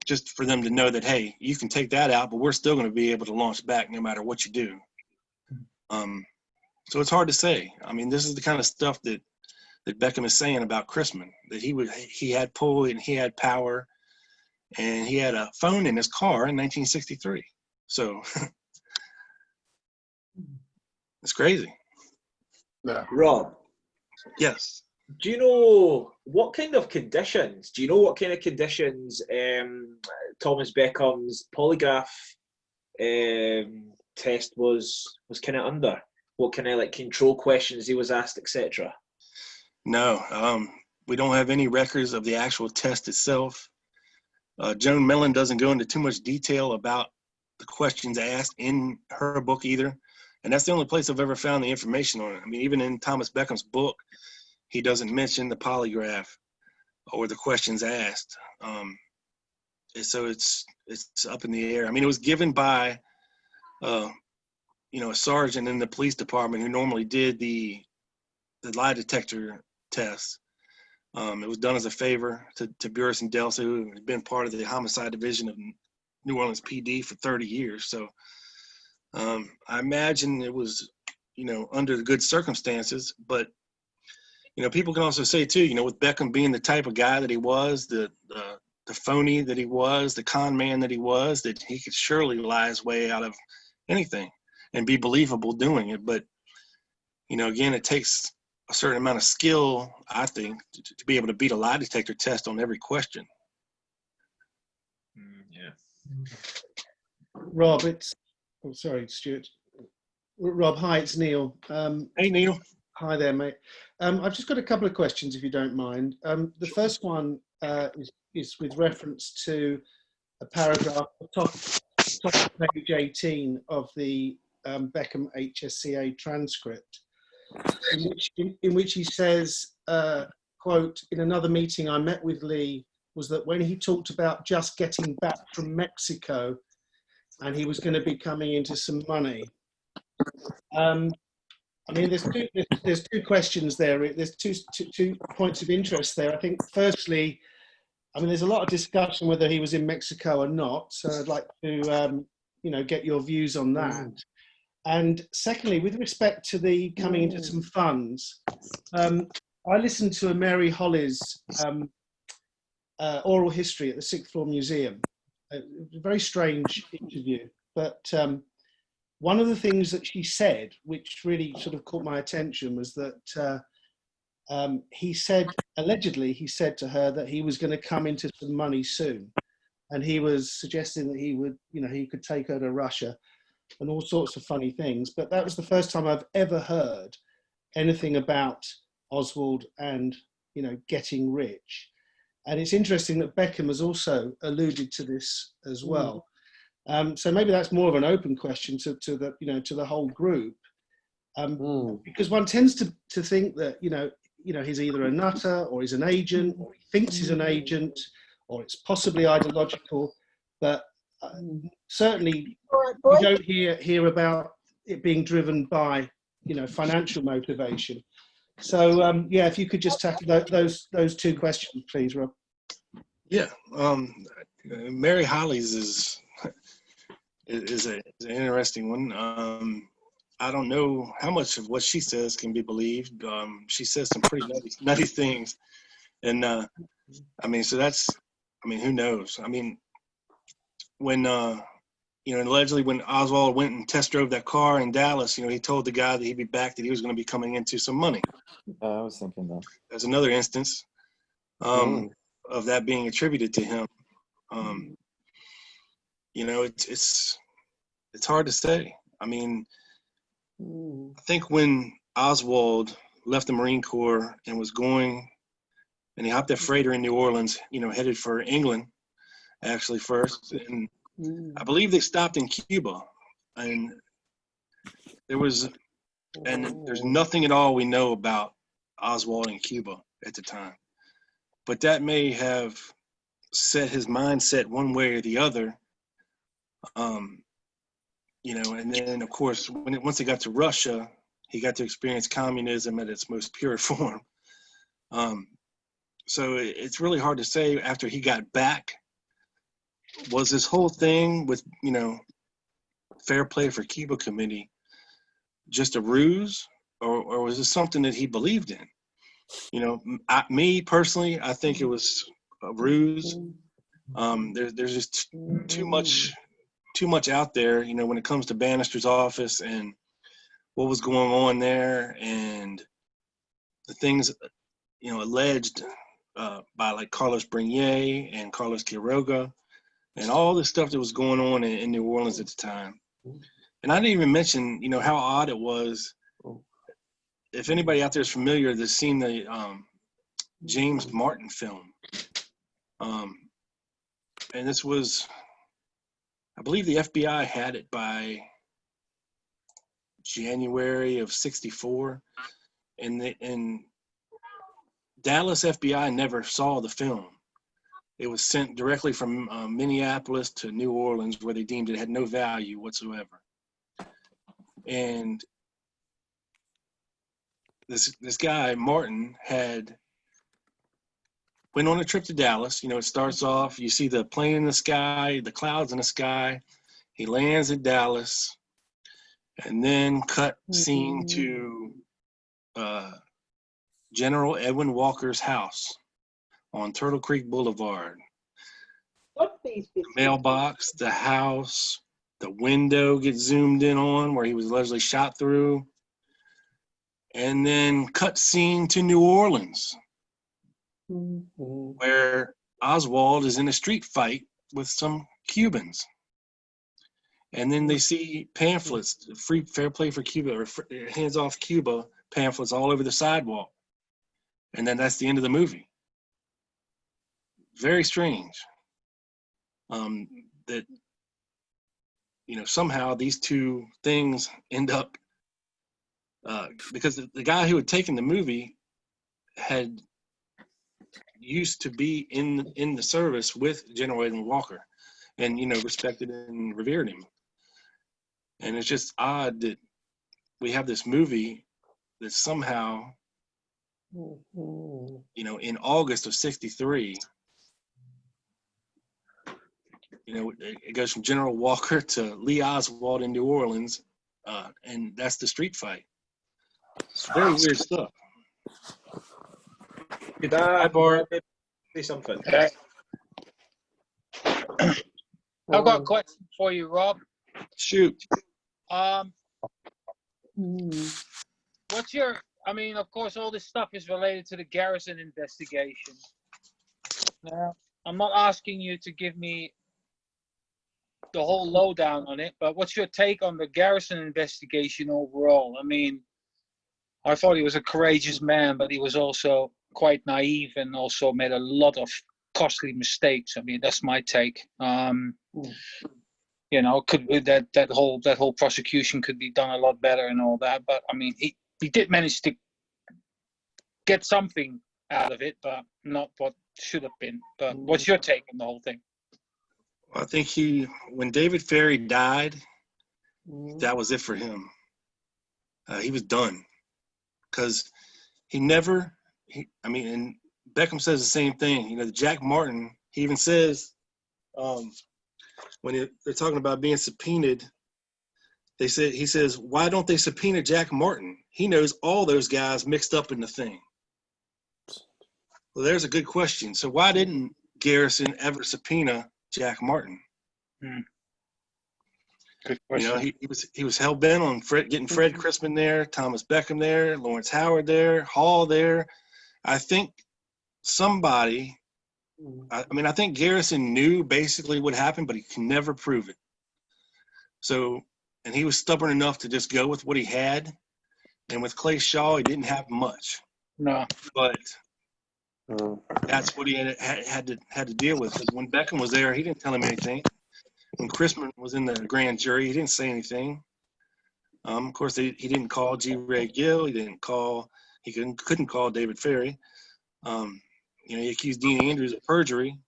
just for them to know that, hey, you can take that out, but we're still going to be able to launch back no matter what you do. So it's hard to say. I mean, this is the kind of stuff that Beckham is saying about Chrisman, that he had pull and he had power, and he had a phone in his car in 1963. So it's crazy. Yeah. Rob, Yes. do you know what kind of conditions? Do you know what kind of conditions Thomas Beckham's polygraph test was kind of under? What kind of like control questions he was asked, etc.? No, we don't have any records of the actual test itself. Joan Mellon doesn't go into too much detail about the questions asked in her book either. And that's the only place I've ever found the information on it. I mean, even in Thomas Beckham's book, he doesn't mention the polygraph or the questions asked. So it's up in the air. I mean, it was given by, a sergeant in the police department who normally did the lie detector tests. It was done as a favor to Burris and Delsa, who had been part of the homicide division of New Orleans PD for 30 years. So I imagine it was, under good circumstances. But, people can also say too, with Beckham being the type of guy that he was, the phony that he was, the con man that he was, that he could surely lie his way out of anything and be believable doing it. But, again, it takes a certain amount of skill, I think, to be able to beat a lie detector test on every question. Yeah. Rob, sorry, Stuart. Rob, hi, it's Neil. Hey, Neil. Hi there, mate. I've just got a couple of questions, if you don't mind. The first one is with reference to a paragraph top of page 18 of the Beckham HSCA transcript, in which he says, quote, "In another meeting I met with Lee was that when he talked about just getting back from Mexico and he was going to be coming into some money." I mean, there's two questions there. There's two points of interest there. I think, firstly, I mean, there's a lot of discussion whether he was in Mexico or not. So I'd like to, get your views on that. And secondly, with respect to the coming into some funds, I listened to a Mary Holly's oral history at the Sixth Floor Museum. A very strange interview, but one of the things that she said, which really sort of caught my attention, was that allegedly he said to her that he was going to come into some money soon, and he was suggesting that he would, he could take her to Russia and all sorts of funny things. But that was the first time I've ever heard anything about Oswald and, getting rich. And it's interesting that Beckham has also alluded to this as well. So maybe that's more of an open question to the whole group, because one tends to think that he's either a nutter or he's an agent, or he thinks he's an agent, or it's possibly ideological, but certainly we don't hear about it being driven by financial motivation. So if you could just tackle those two questions, please, Rob. Yeah, Mary Holly's is an interesting one. I don't know how much of what she says can be believed. She says some pretty nutty things, and who knows? I mean, when allegedly when Oswald went and test drove that car in Dallas, he told the guy that he'd be back, that he was going to be coming into some money. I was thinking that. There's another instance of that being attributed to him. It's hard to say. I mean, I think when Oswald left the Marine Corps and was going, and he hopped that freighter in New Orleans, headed for England, actually first, and I believe they stopped in Cuba, and there's nothing at all we know about Oswald in Cuba at the time, but that may have set his mindset one way or the other. And then of course, once he got to Russia, he got to experience communism at its most pure form. So it's really hard to say after he got back, was this whole thing with, Fair Play for Cuba Committee just a ruse, or was it something that he believed in? Me personally, I think it was a ruse. There's just too much out there, when it comes to Bannister's office and what was going on there, and the things, alleged by like Carlos Bernier and Carlos Quiroga, and all the stuff that was going on in New Orleans at the time. And I didn't even mention, how odd it was. If anybody out there is familiar that's seen the James Martin film, and this was, I believe the FBI had it by January of '64, and Dallas FBI never saw the film. It was sent directly from Minneapolis to New Orleans, where they deemed it had no value whatsoever. And this guy Martin went on a trip to Dallas. It starts off, you see the plane in the sky, the clouds in the sky. He lands in Dallas, and then cut scene to General Edwin Walker's house on Turtle Creek Boulevard. The mailbox, the house, the window gets zoomed in on where he was allegedly shot through. And then cut scene to New Orleans, where Oswald is in a street fight with some Cubans. And then they see pamphlets, free Fair Play for Cuba, or Hands Off Cuba pamphlets all over the sidewalk. And then that's the end of the movie. Very strange that, somehow these two things end up, because the guy who had taken the movie had used to be in the service with General Edwin Walker, and respected and revered him. And it's just odd that we have this movie that somehow, in August of '63, it goes from General Walker to Lee Oswald in New Orleans, and that's the street fight. It's very weird stuff. Could I say something? I've got a question for you, Rob. Shoot. What's your, of course, all this stuff is related to the Garrison investigation. Now, I'm not asking you to give me the whole lowdown on it, but what's your take on the Garrison investigation overall? I thought he was a courageous man, but he was also quite naive and also made a lot of costly mistakes. That's my take. Could be that whole prosecution could be done a lot better and all that. But he did manage to get something out of it, but not what should have been. But what's your take on the whole thing? I think when David Ferry died, that was it for him. He was done, because and Beckham says the same thing. Jack Martin, he even says, when they're talking about being subpoenaed, he says, why don't they subpoena Jack Martin? He knows all those guys mixed up in the thing. Well, there's a good question. So why didn't Garrison ever subpoena Jack Martin? Good question. He was hell bent on getting Fred Crispin there, Thomas Beckham there, Lawrence Howard there, Hall there. I think somebody, I think Garrison knew basically what happened, but he can never prove it. So, and he was stubborn enough to just go with what he had. And with Clay Shaw, he didn't have much. No. But that's what he had to deal with. Because when Beckham was there, he didn't tell him anything. When Crispin was in the grand jury, he didn't say anything. Of course, he didn't call G. Ray Gill. He couldn't call David Ferry. He accused Dean Andrews of perjury.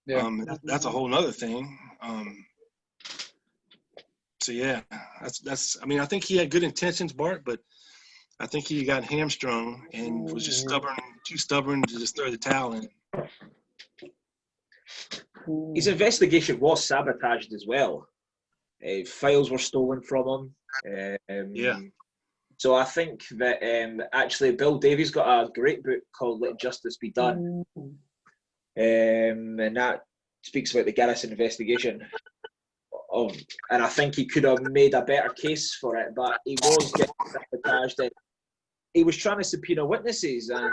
Yeah. That's a whole nother thing. So yeah, that's. I think he had good intentions, Bart, but I think he got hamstrung and was just too stubborn to just throw the towel in. His investigation was sabotaged as well. Files were stolen from him. Yeah. So I think that actually Bill Davies got a great book called Let Justice Be Done. And that speaks about the Garrison investigation. And I think he could have made a better case for it, but he was getting sabotaged. And he was trying to subpoena witnesses, and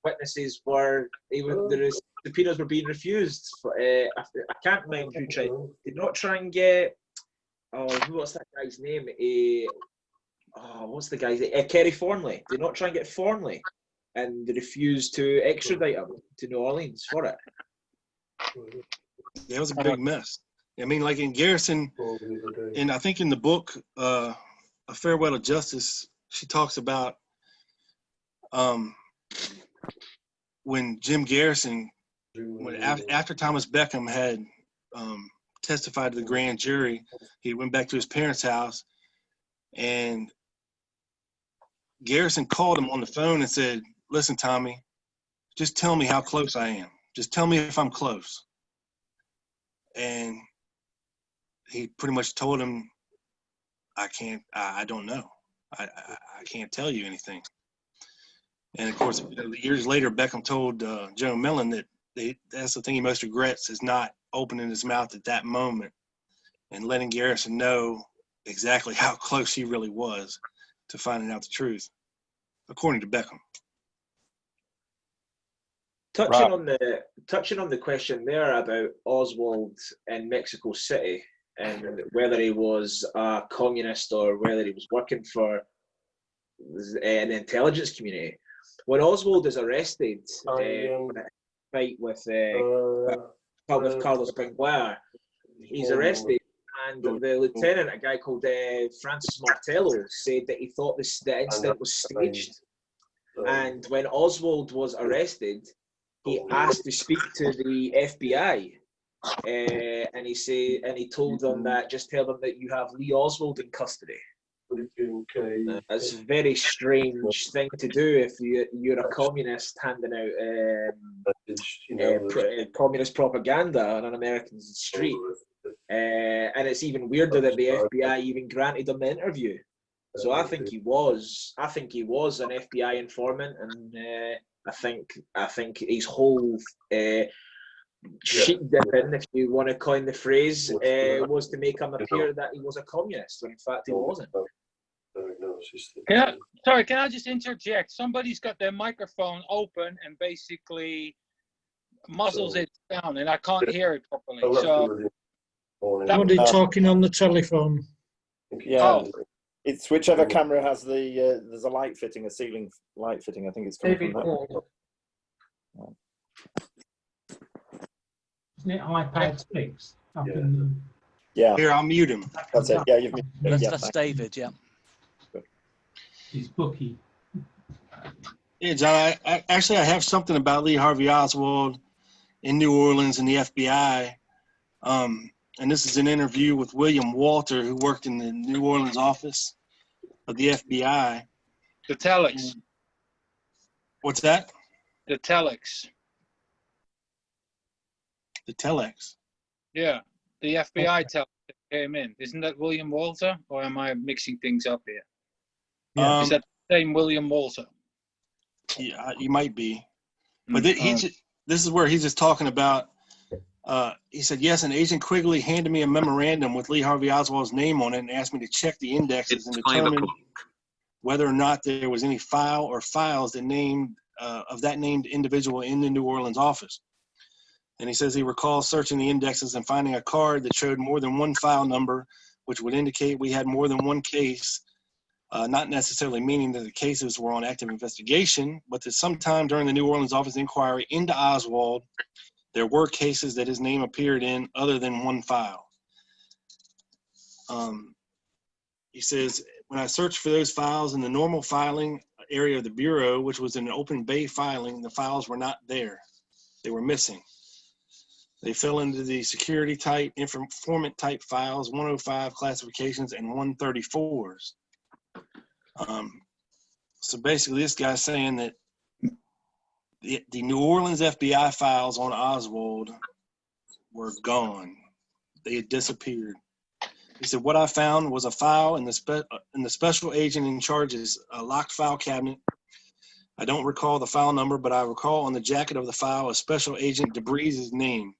witnesses the subpoenas were being refused. I can't remember who tried. Did not try and get. What's that guy's name? What's the guy's name? Kerry Thornley. Did not try and get Thornley, and they refused to extradite him to New Orleans for it. Yeah, it was a big mess. I mean, like in Garrison, and I think in the book, A Farewell to Justice, she talks about when Jim Garrison, after Thomas Beckham had testified to the grand jury, he went back to his parents' house, and Garrison called him on the phone and said, "Listen, Tommy, just tell me how close I am. Just tell me if I'm close." And he pretty much told him, I don't know. I can't tell you anything. And of course, years later, Beckham told Joe Millen that that's the thing he most regrets, is not opening his mouth at that moment and letting Garrison know exactly how close he really was to finding out the truth, according to Beckham. Touching on the question there about Oswald in Mexico City and whether he was a communist or whether he was working for an intelligence community. When Oswald is arrested in a fight with Carlos Benguer, he's arrested, and the lieutenant, a guy called Francis Martello, said that he thought the incident was staged. And when Oswald was arrested, he asked to speak to the FBI, and he told them that just tell them that you have Lee Oswald in custody. That's a very strange thing to do if you're a communist handing out communist propaganda on an American street. And it's even weirder that the FBI even granted him the interview. So I think he was an FBI informant, and I think his whole sheet dipping, if you want to coin the phrase, was to make him appear that he was a communist, when in fact he wasn't. Can I just interject? Somebody's got their microphone open and basically muzzles it down, and I can't hear it properly. So somebody talking on the telephone. Yeah, it's whichever camera has there's a light fitting, a ceiling light fitting. I think it's coming from that. Isn't it iPad 6? Yeah. Here, I'll mute him. That's it. Yeah, you've muted. That's David. Yeah. He's bookie. Yeah, John. I have something about Lee Harvey Oswald in New Orleans and the FBI. And this is an interview with William Walter, who worked in the New Orleans office of the FBI. The telex. What's that? The telex. The telex. Yeah, the FBI telex that came in. Isn't that William Walter, or am I mixing things up here? Is that the same William Walter? Yeah, you might be. But this is where he's just talking about. He said, yes, and Agent Quigley handed me a memorandum with Lee Harvey Oswald's name on it and asked me to check the indexes and determine whether or not there was any file or files that named of that named individual in the New Orleans office. And he says he recalls searching the indexes and finding a card that showed more than one file number, which would indicate we had more than one case, not necessarily meaning that the cases were on active investigation, but that sometime during the New Orleans office inquiry into Oswald, there were cases that his name appeared in other than one file. He says, when I searched for those files in the normal filing area of the Bureau, which was an open bay filing, the files were not there. They were missing. They fell into the security type, informant type files, 105 classifications, and 134s. So basically, this guy's saying that the New Orleans FBI files on Oswald were gone. They had disappeared. He said, what I found was a file in the special agent in charge's locked file cabinet. I don't recall the file number, but I recall on the jacket of the file a special agent DeBreeze's name.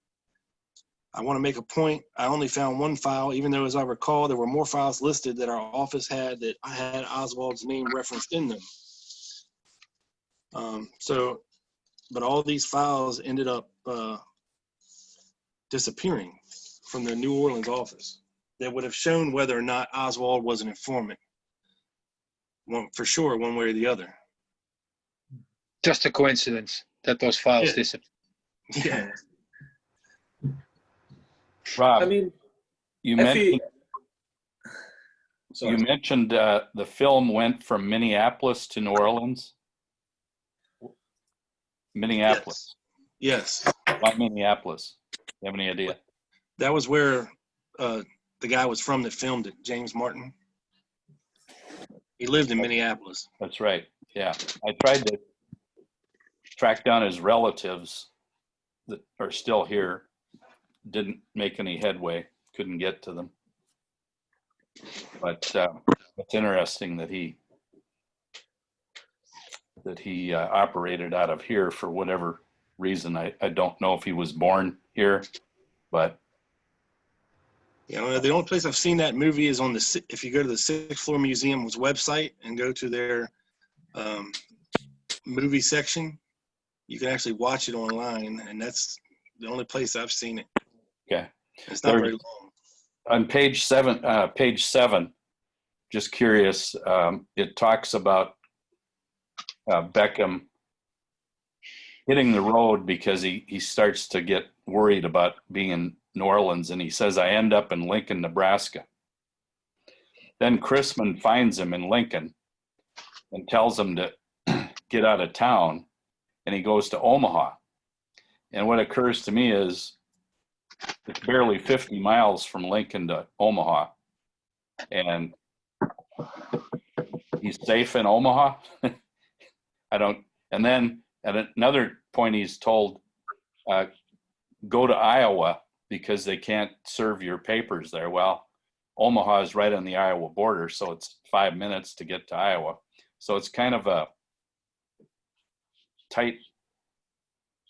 I want to make a point. I only found one file, even though, as I recall, there were more files listed that our office had that I had Oswald's name referenced in them. But all these files ended up disappearing from the New Orleans office. That would have shown whether or not Oswald was an informant. For sure, one way or the other. Just a coincidence that those files disappeared. Yeah. Rob, I mean, you if mentioned the film went from Minneapolis to New Orleans. Minneapolis. Yes. Why Minneapolis? You have any idea? That was where the guy was from that filmed it, James Martin. He lived in Minneapolis. That's right. Yeah. I tried to track down his relatives that are still here. Didn't make any headway. Couldn't get to them. But it's interesting that he operated out of here for whatever reason. I don't know if he was born here, but Yeah, the only place I've seen that movie is on if you go to the 6th Floor Museum's website and go to their movie section, you can actually watch it online, and that's the only place I've seen it. okay. It's not very long. On page seven, just curious, it talks about Beckham hitting the road because he starts to get worried about being in New Orleans, and he says, I end up in Lincoln, Nebraska. Then Chrisman finds him in Lincoln and tells him to get out of town, and he goes to Omaha. And what occurs to me is it's barely 50 miles from Lincoln to Omaha, and he's safe in Omaha. And then at another point he's told, go to Iowa because they can't serve your papers there. Well, Omaha is right on the Iowa border, so it's 5 minutes to get to Iowa. So it's kind of a tight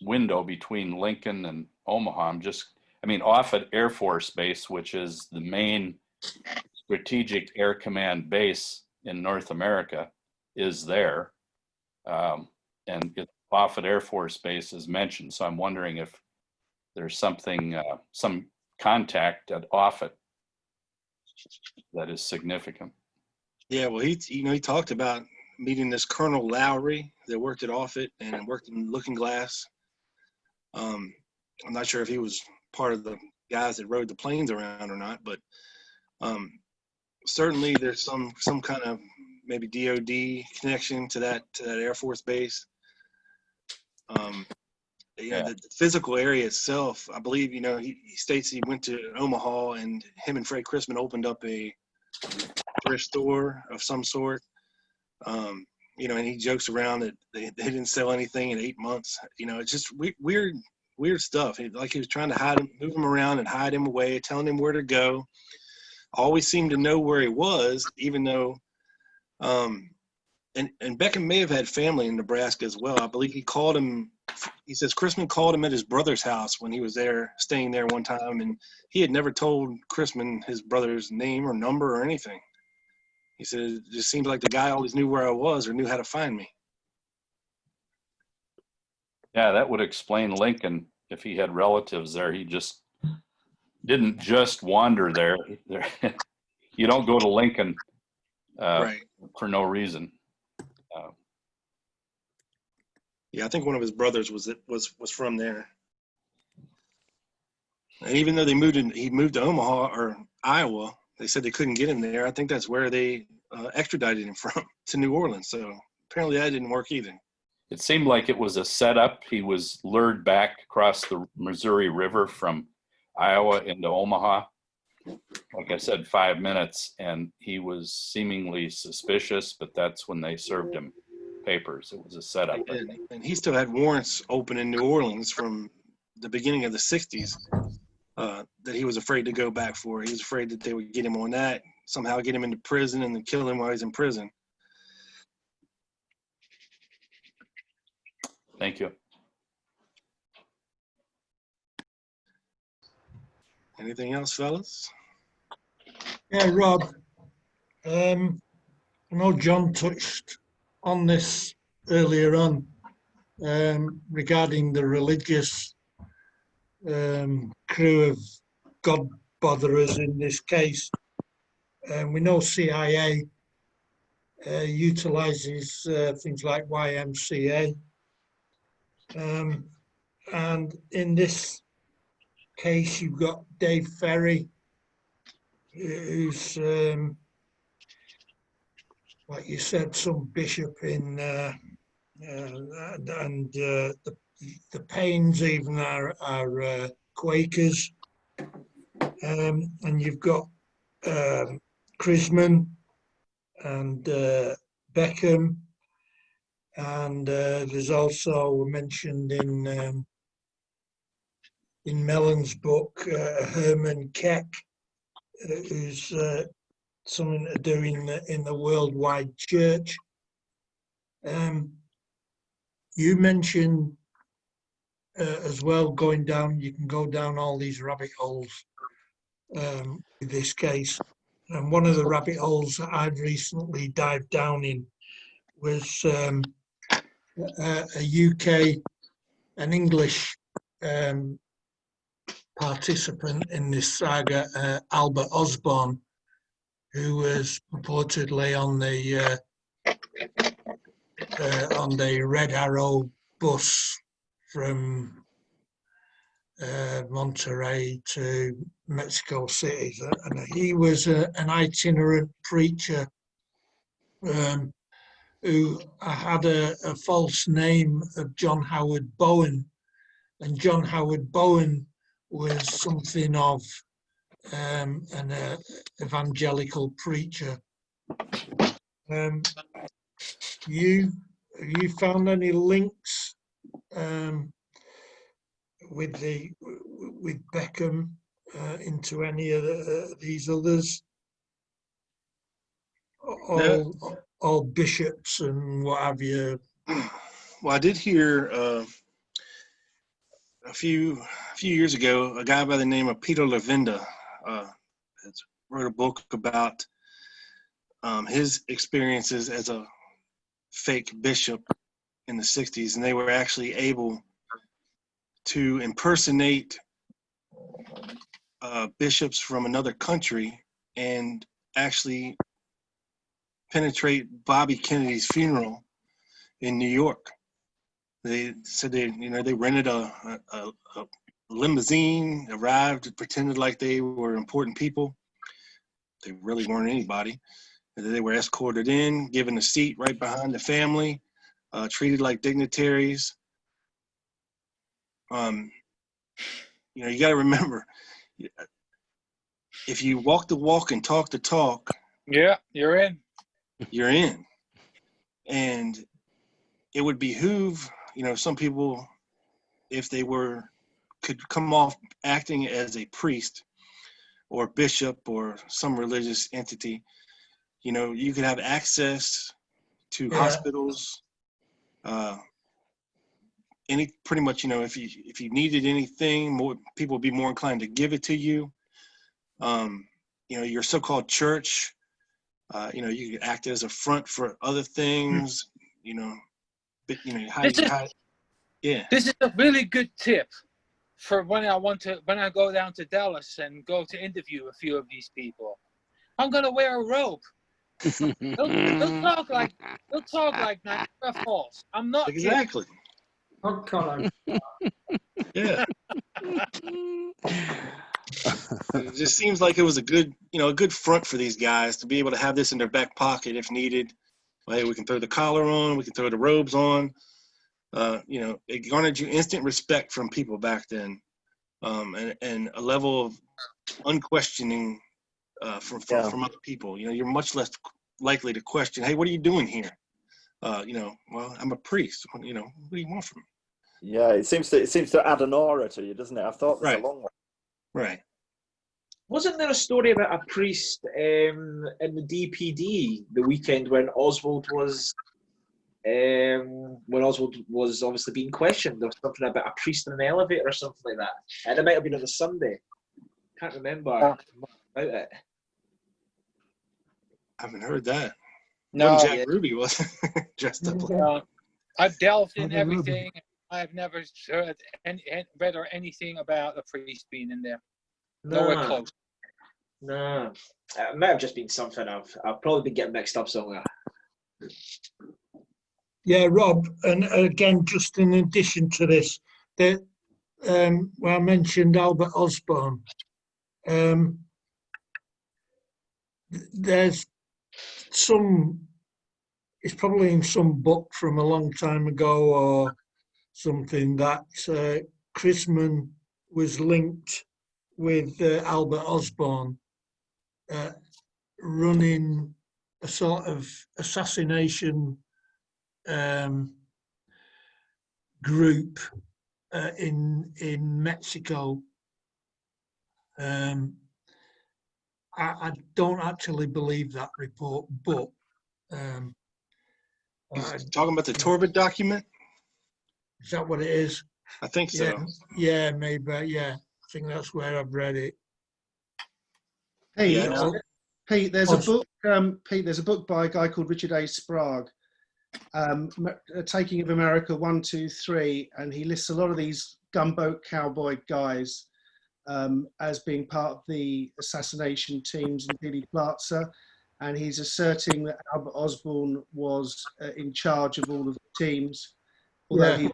window between Lincoln and Omaha. Offutt Air Force Base, which is the main strategic air command base in North America, is there. And Offutt Air Force Base is mentioned. So I'm wondering if there's something, some contact at Offutt that is significant. Yeah, well, he talked about meeting this Colonel Lowry that worked at Offutt and worked in Looking Glass. I'm not sure if he was part of the guys that rode the planes around or not, but certainly there's some kind of maybe DOD connection to that Air Force base. The physical area itself, I believe, he states he went to Omaha and him and Fred Chrisman opened up a thrift store of some sort. And he jokes around that they didn't sell anything in 8 months. It's just weird stuff. Like he was trying to move him around and hide him away, telling him where to go. Always seemed to know where he was, even though and Beckham may have had family in Nebraska as well. I believe he says Chrisman called him at his brother's house when he was there, staying there one time, and he had never told Chrisman his brother's name or number or anything. He said, it just seemed like the guy always knew where I was or knew how to find me. Yeah, that would explain Lincoln if he had relatives there. He just didn't just wander there. You don't go to Lincoln Right. for no reason. Yeah, I think one of his brothers was from there. And even though he moved to Omaha or Iowa, they said they couldn't get him there. I think that's where they extradited him from, to New Orleans. So apparently that didn't work either. It seemed like it was a setup. He was lured back across the Missouri River from Iowa into Omaha. Like I said, 5 minutes, and he was seemingly suspicious, but that's when they served him papers. It was a setup. I think. And he still had warrants open in New Orleans from the beginning of the 60s that he was afraid to go back for. He was afraid that they would get him on that, somehow get him into prison and then kill him while he's in prison. Thank you. Anything else, fellas? Yeah, Rob. I know John touched on this earlier on regarding the religious crew of God botherers in this case. We know CIA utilizes things like YMCA. And in this case, you've got Dave Ferry, who's, like you said, some bishop in, and the Paynes even are Quakers. And you've got Chrisman and Beckham, and there's also mentioned in Mellon's book Herman Keck, who's something to do in the worldwide church. You mentioned as well going down, you can go down all these rabbit holes with this case. And one of the rabbit holes that I've recently dived down in was a UK, an English participant in this saga, Albert Osborne, who was purportedly on the Red Arrow bus from Monterey to Mexico City, and he was an itinerant preacher who had a false name of John Howard Bowen, and John Howard Bowen was something of an evangelical preacher. You found any links with Beckham into any of these others? All bishops and what have you? Well, I did hear a few years ago, a guy by the name of Peter Levenda wrote a book about his experiences as a fake bishop in the 60s, and they were actually able to impersonate bishops from another country and actually penetrate Bobby Kennedy's funeral in New York. They said they rented a limousine, arrived, pretended like they were important people. They really weren't anybody. They were escorted in, given a seat right behind the family, treated like dignitaries. You got to remember, if you walk the walk and talk the talk, yeah, you're in. You're in. And it would behoove, some people, if they could come off acting as a priest or bishop or some religious entity, you could have access to hospitals, pretty much, if you needed anything, more people would be more inclined to give it to you. Your so-called church, you could act as a front for other things, but This is a really good tip for when I go down to Dallas and go to interview a few of these people. I'm gonna wear a robe. They'll talk like Niagara Falls. I'm not exactly. What color? Yeah. It just seems like it was a good front for these guys to be able to have this in their back pocket if needed. Well, hey, we can throw the collar on, we can throw the robes on. It garnered you instant respect from people back then, and a level of unquestioning from other people. You're much less likely to question, hey, what are you doing here? well, I'm a priest. What do you want from me? Yeah, it seems to add an aura to you, doesn't it? I've thought this a long way. Right. Wasn't there a story about a priest in the DPD the weekend when Oswald was obviously being questioned? There was something about a priest in an elevator or something like that, and it might have been on the Sunday. Can't remember much about it. I haven't heard that. No, Wasn't Jack Ruby was dressed up like I've delved in everything. I've never heard read or anything about a priest being in there. Nowhere close. No, it might have just been something I've probably been getting mixed up somewhere. Yeah, Rob, and again, just in addition to this, where I mentioned Albert Osborne, there's it's probably in some book from a long time ago or something that Chrisman was linked with Albert Osborne running a sort of assassination group in Mexico. I don't actually believe that report, but talking about the Torbett document. Is that what it is? I think so. Yeah, maybe. Yeah, I think that's where I've read it. Hey, Pete, there's a book. Pete, there's a book by a guy called Richard A. Sprague, Taking of America 1, 2, 3, and he lists a lot of these gunboat cowboy guys as being part of the assassination teams in Dealey Plaza, and he's asserting that Albert Osborne was in charge of all of the teams, although he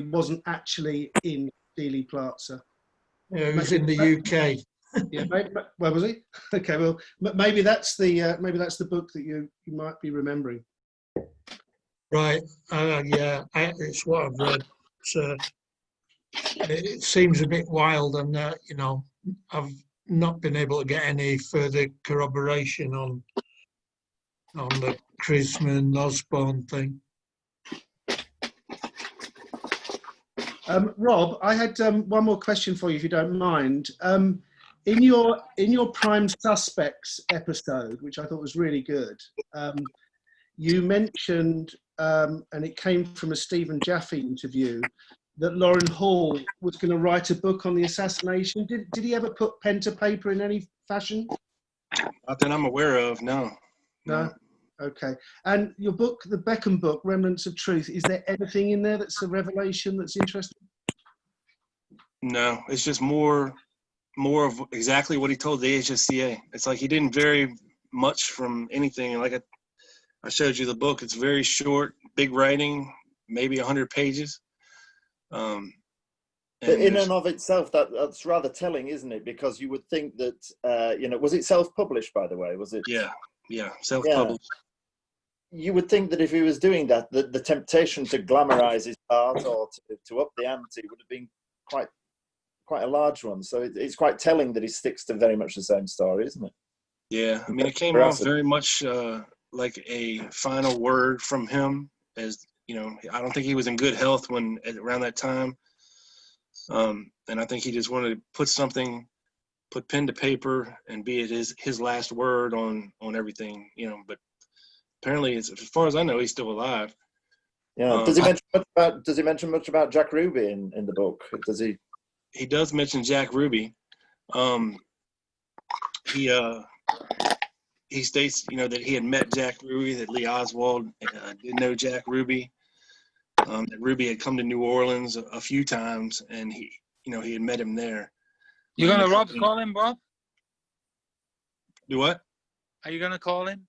wasn't actually in Dealey Plaza. Yeah, he was in the UK. Yeah, where was he? Okay, well, maybe that's the book that you might be remembering. Right. Yeah, it's what I've read. So it seems a bit wild, and I've not been able to get any further corroboration on the Chrisman Osborne thing. Rob, I had one more question for you, if you don't mind. In your Prime Suspects episode, which I thought was really good, you mentioned, and it came from a Stephen Jaffe interview, that Lauren Hall was going to write a book on the assassination. Did he ever put pen to paper in any fashion? Not that I'm aware of, no. No? Okay. And your book, the Beckham book, Remnants of Truth, is there anything in there that's a revelation that's interesting? No, it's just more of exactly what he told the HSCA. It's like he didn't vary much from anything. Like I showed you the book. It's very short, big writing, maybe 100 pages. In and of itself, that's rather telling, isn't it? Because you would think that, was it self-published, by the way? Was it? Yeah, self-published. Yeah. You would think that if he was doing that, the temptation to glamorize his part or to up the ante would have been quite a large one. So it's quite telling that he sticks to very much the same story, isn't it? Yeah, I mean, it came off very much like a final word from him. As I don't think he was in good health around that time. And I think he just wanted to put pen to paper and be it his last word on everything, but apparently, as far as I know, he's still alive. Yeah. Does he mention much about Jack Ruby in the book? Does he? He does mention Jack Ruby. He states, that he had met Jack Ruby, that Lee Oswald did know Jack Ruby, that Ruby had come to New Orleans a few times, and he had met him there. You gonna call him, Bob? Do what? Are you gonna call him?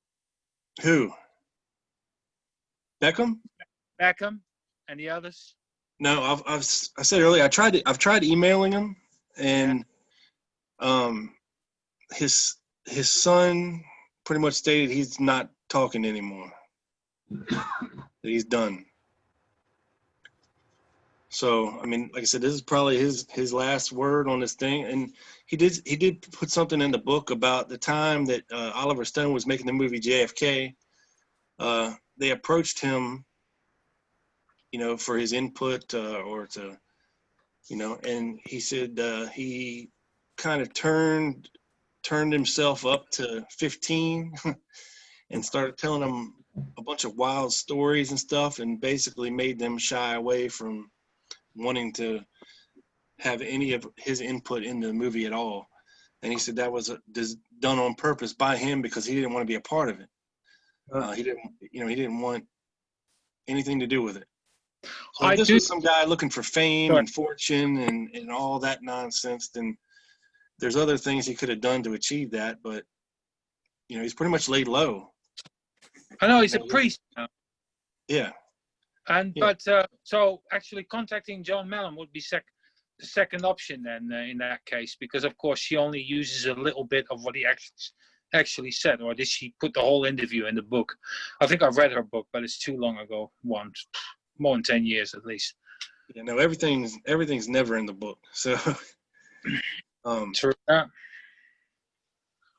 Who? Beckham? Beckham and the others? No, I said earlier I've tried emailing him, and his son pretty much stated he's not talking anymore. That he's done. So I mean, like I said, this is probably his last word on this thing. And he did put something in the book about the time that Oliver Stone was making the movie JFK. they approached him, for his input or to, and he said he kind of turned himself up to 15 and started telling them a bunch of wild stories and stuff, and basically made them shy away from wanting to have any of his input in the movie at all. And he said that was done on purpose by him because he didn't want to be a part of it. He didn't want anything to do with it. So if this was some guy looking for fame and fortune and all that nonsense, then there's other things he could have done to achieve that. But, he's pretty much laid low. I know he's a priest now. Yeah. But so actually contacting John Mellon would be the second option then in that case, because of course she only uses a little bit of what he actually said, or did she put the whole interview in the book? I think I've read her book, but it's too long ago. More than 10 years at least. Yeah, no, everything's never in the book. So True. Yeah,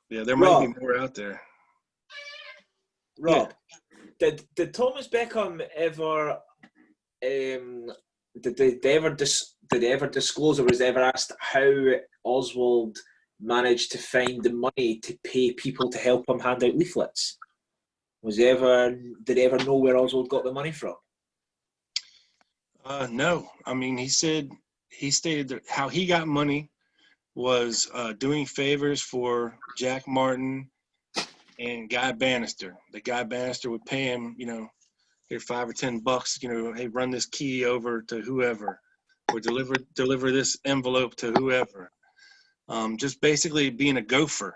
there might be more out there. Rob, did Thomas Beckham ever did they ever disclose, or was ever asked how Oswald managed to find the money to pay people to help him hand out leaflets? Did they ever know where Oswald got the money from? No. I mean, he stated that how he got money was doing favors for Jack Martin and Guy Bannister. The Guy Bannister would pay him, here $5 or $10, hey, run this key over to whoever, or deliver this envelope to whoever. Just basically being a gopher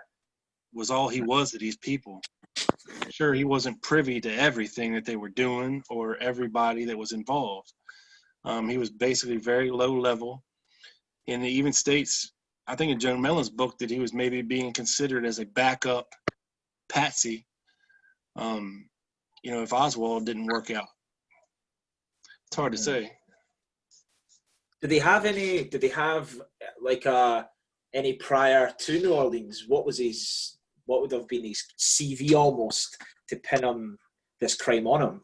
was all he was to these people. Sure, he wasn't privy to everything that they were doing or everybody that was involved. He was basically very low level, and he even states, I think in Joan Mellon's book, that he was maybe being considered as a backup patsy, if Oswald didn't work out. It's hard to say. Did they have any prior to New Orleans? What would have been his CV almost to pin him this crime on him?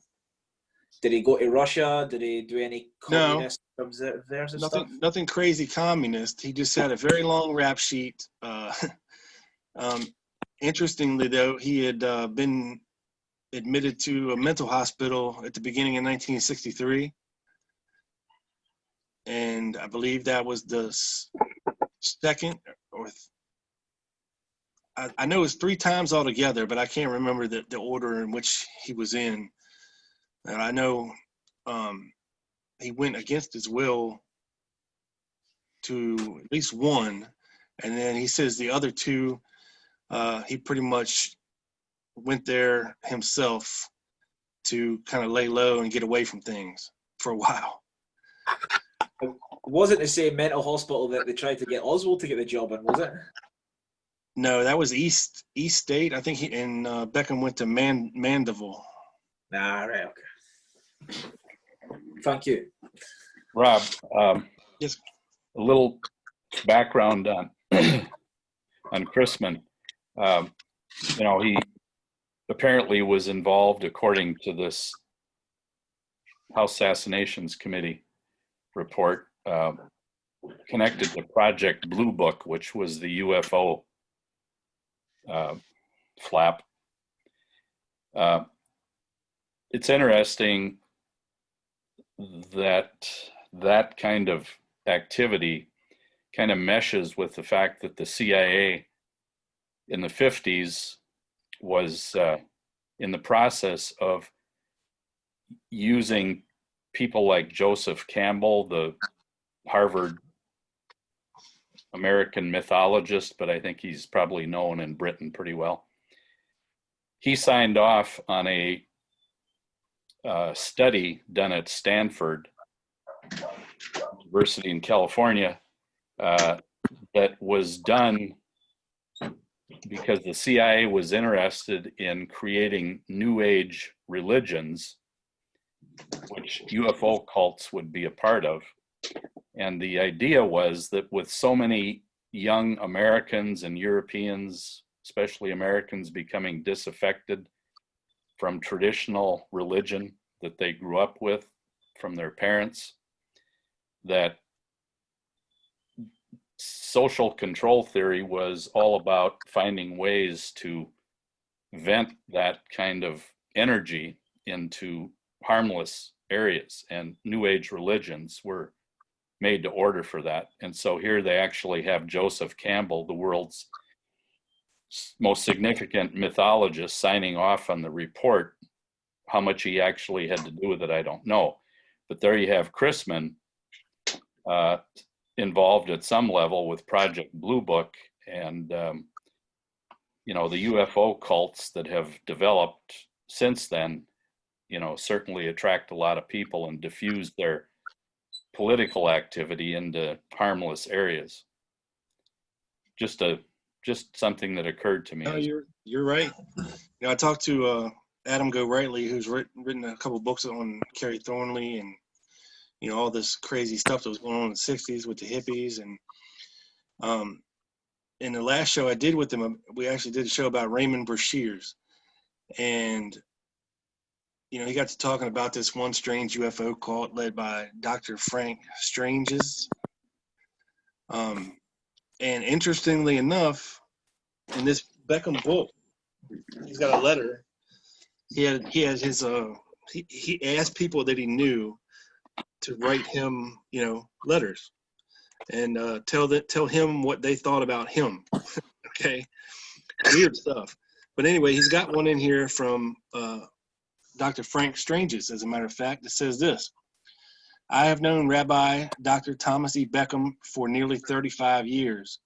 Did he go to Russia? Did he do any communist observers and stuff? Nothing crazy communist. He just had a very long rap sheet. Interestingly, though, he had been admitted to a mental hospital at the beginning of 1963. And I believe that was the second or I know it's 3 times altogether, but I can't remember the order in which he was in. And I know he went against his will to at least one, and then he says the other 2, he pretty much went there himself to kind of lay low and get away from things for a while. It wasn't the same mental hospital that they tried to get Oswald to get the job in, was it? No, that was East State. I think Beckham went to Mandeville. Nah, right, okay. Thank you. Rob, yes. A little background on Chrisman. He apparently was involved, according to this House Assassinations Committee report, connected to Project Blue Book, which was the UFO flap. It's interesting that kind of activity kind of meshes with the fact that the CIA in the 50s was in the process of using people like Joseph Campbell, the Harvard American mythologist, but I think he's probably known in Britain pretty well. He signed off on a study done at Stanford University in California that was done because the CIA was interested in creating New Age religions, which UFO cults would be a part of. And the idea was that with so many young Americans and Europeans, especially Americans, becoming disaffected from traditional religion that they grew up with from their parents, that social control theory was all about finding ways to vent that kind of energy into harmless areas, and New Age religions were made to order for that. And so here they actually have Joseph Campbell, the world's most significant mythologist, signing off on the report. How much he actually had to do with it, I don't know. But there you have Chrisman involved at some level with Project Blue Book, and you know, the UFO cults that have developed since then, you know, certainly attract a lot of people and diffuse their political activity into harmless areas. Just something that occurred to me. No, you're right. You know, I talked to Adam Go Rightly, who's written a couple books on Kerry Thornley and, you know, all this crazy stuff that was going on in the 60s with the hippies. And in the last show I did with them, we actually did a show about Raymond Brashears. And, you know, he got to talking about this one strange UFO cult led by Dr. Frank Stranges. And interestingly enough, in this Beckham book, he's got a letter. He had his he asked people that he knew to write him, you know, letters and tell him what they thought about him. Okay, weird stuff. But anyway, he's got one in here from Dr. Frank Stranges, as a matter of fact. It says this: I have known Rabbi Dr. Thomas E. Beckham for nearly 35 years.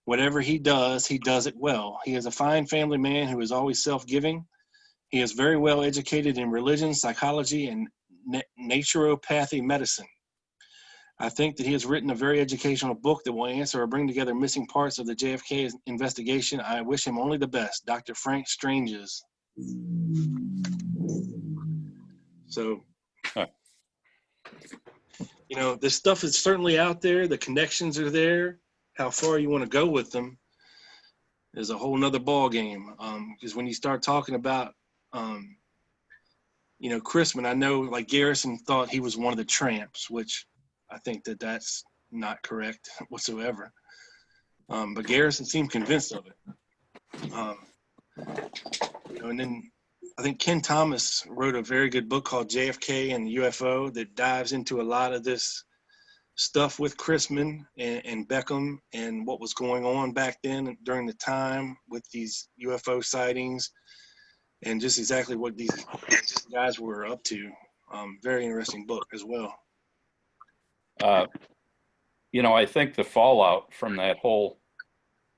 Whatever he does it well. He is a fine family man who is always self-giving. He is very well educated in religion, psychology, and naturopathy medicine. I think that he has written a very educational book that will answer or bring together missing parts of the JFK investigation. I wish him only the best. Dr. Frank Stranges. So, you know, this stuff is certainly out there. The connections are there. How far you want to go with them is a whole nother ball game. Because when you start talking about, you know, Chrisman, I know like Garrison thought he was one of the tramps, which I think that that's not correct whatsoever. But Garrison seemed convinced of it. You know, and then I think Ken Thomas wrote a very good book called JFK and the UFO that dives into a lot of this stuff with Chrisman and Beckham and what was going on back then during the time with these UFO sightings and just exactly what these guys were up to. Very interesting book as well. You know, I think the fallout from that whole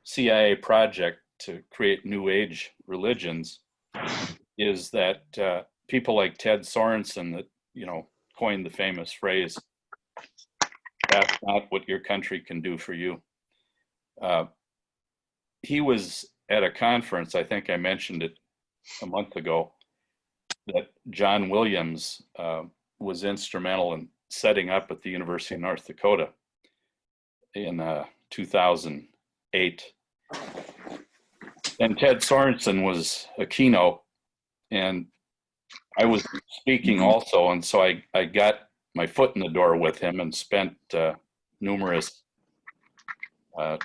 CIA project to create New Age religions is that people like Ted Sorensen, that, you know, coined the famous phrase, "That's not what your country can do for you." He was at a conference, I think I mentioned it a month ago, that John Williams was instrumental in setting up at the University of North Dakota in 2008. And Ted Sorensen was a keynote, and I was speaking also, and so I got my foot in the door with him and spent numerous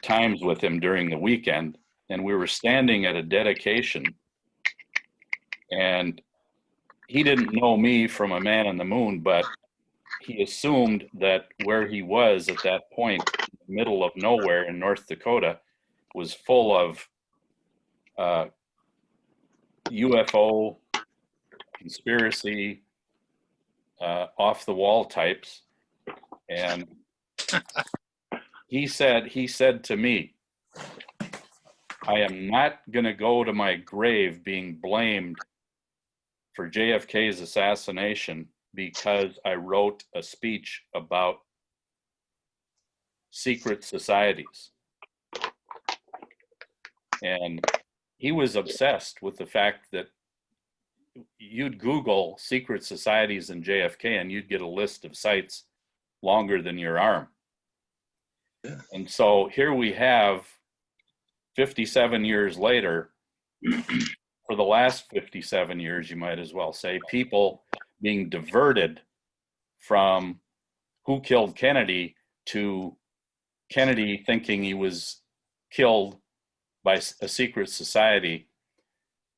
times with him during the weekend. And we were standing at a dedication, and he didn't know me from a man on the moon, but he assumed that where he was at that point, in the middle of nowhere in North Dakota, was full of UFO conspiracy, off the wall types. And he said to me, I am not going to go to my grave being blamed for JFK's assassination because I wrote a speech about secret societies. And he was obsessed with the fact that you'd Google secret societies in JFK and you'd get a list of sites longer than your arm. Yeah. And so here we have 57 years later, for the last 57 years, you might as well say, people being diverted from who killed Kennedy to Kennedy thinking he was killed by a secret society.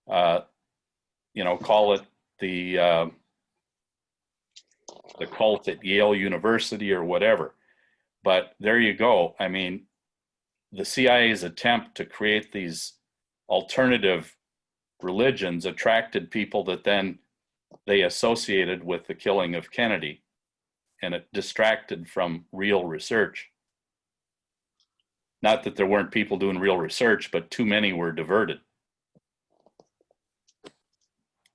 You know, call it the cult at Yale University or whatever. But there you go. I mean, the CIA's attempt to create these alternative religions attracted people that then they associated with the killing of Kennedy, and it distracted from real research. Not that there weren't people doing real research, but too many were diverted.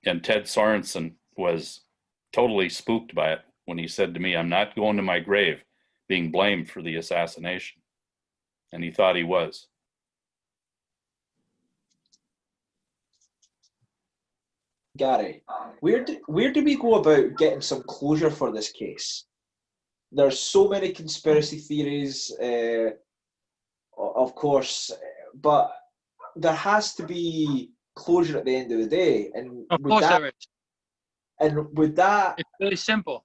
And Ted Sorensen was totally spooked by it when he said to me, "I'm not going to my grave being blamed for the assassination." And he thought he was. Gary, where do we go about getting some closure for this case? There's so many conspiracy theories, of course, but there has to be closure at the end of the day. And of course there is. And with that, it's very simple.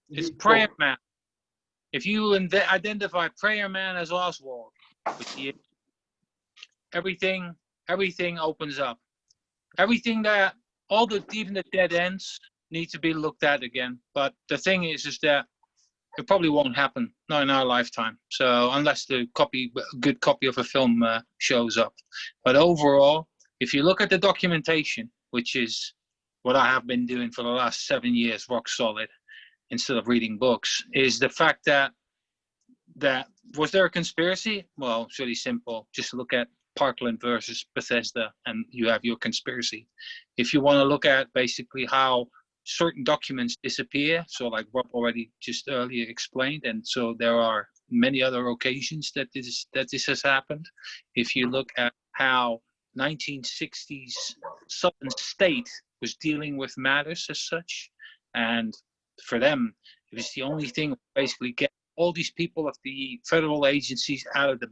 It's Prayer Man. If you identify Prayer Man as Oswald, everything opens up. Everything that even the dead ends need to be looked at again. But the thing is that it probably won't happen, not in our lifetime. So unless a good copy of a film shows up. But overall, if you look at the documentation, which is what I have been doing for the last 7 years, rock solid, instead of reading books, is the fact that was there a conspiracy? Well, it's really simple. Just look at Parkland versus Bethesda, and you have your conspiracy. If you want to look at basically how certain documents disappear, so like Rob already just earlier explained, and so there are many other occasions that this has happened. If you look at how 1960s Southern state was dealing with matters as such, and for them, it was the only thing basically get all these people of the federal agencies out of the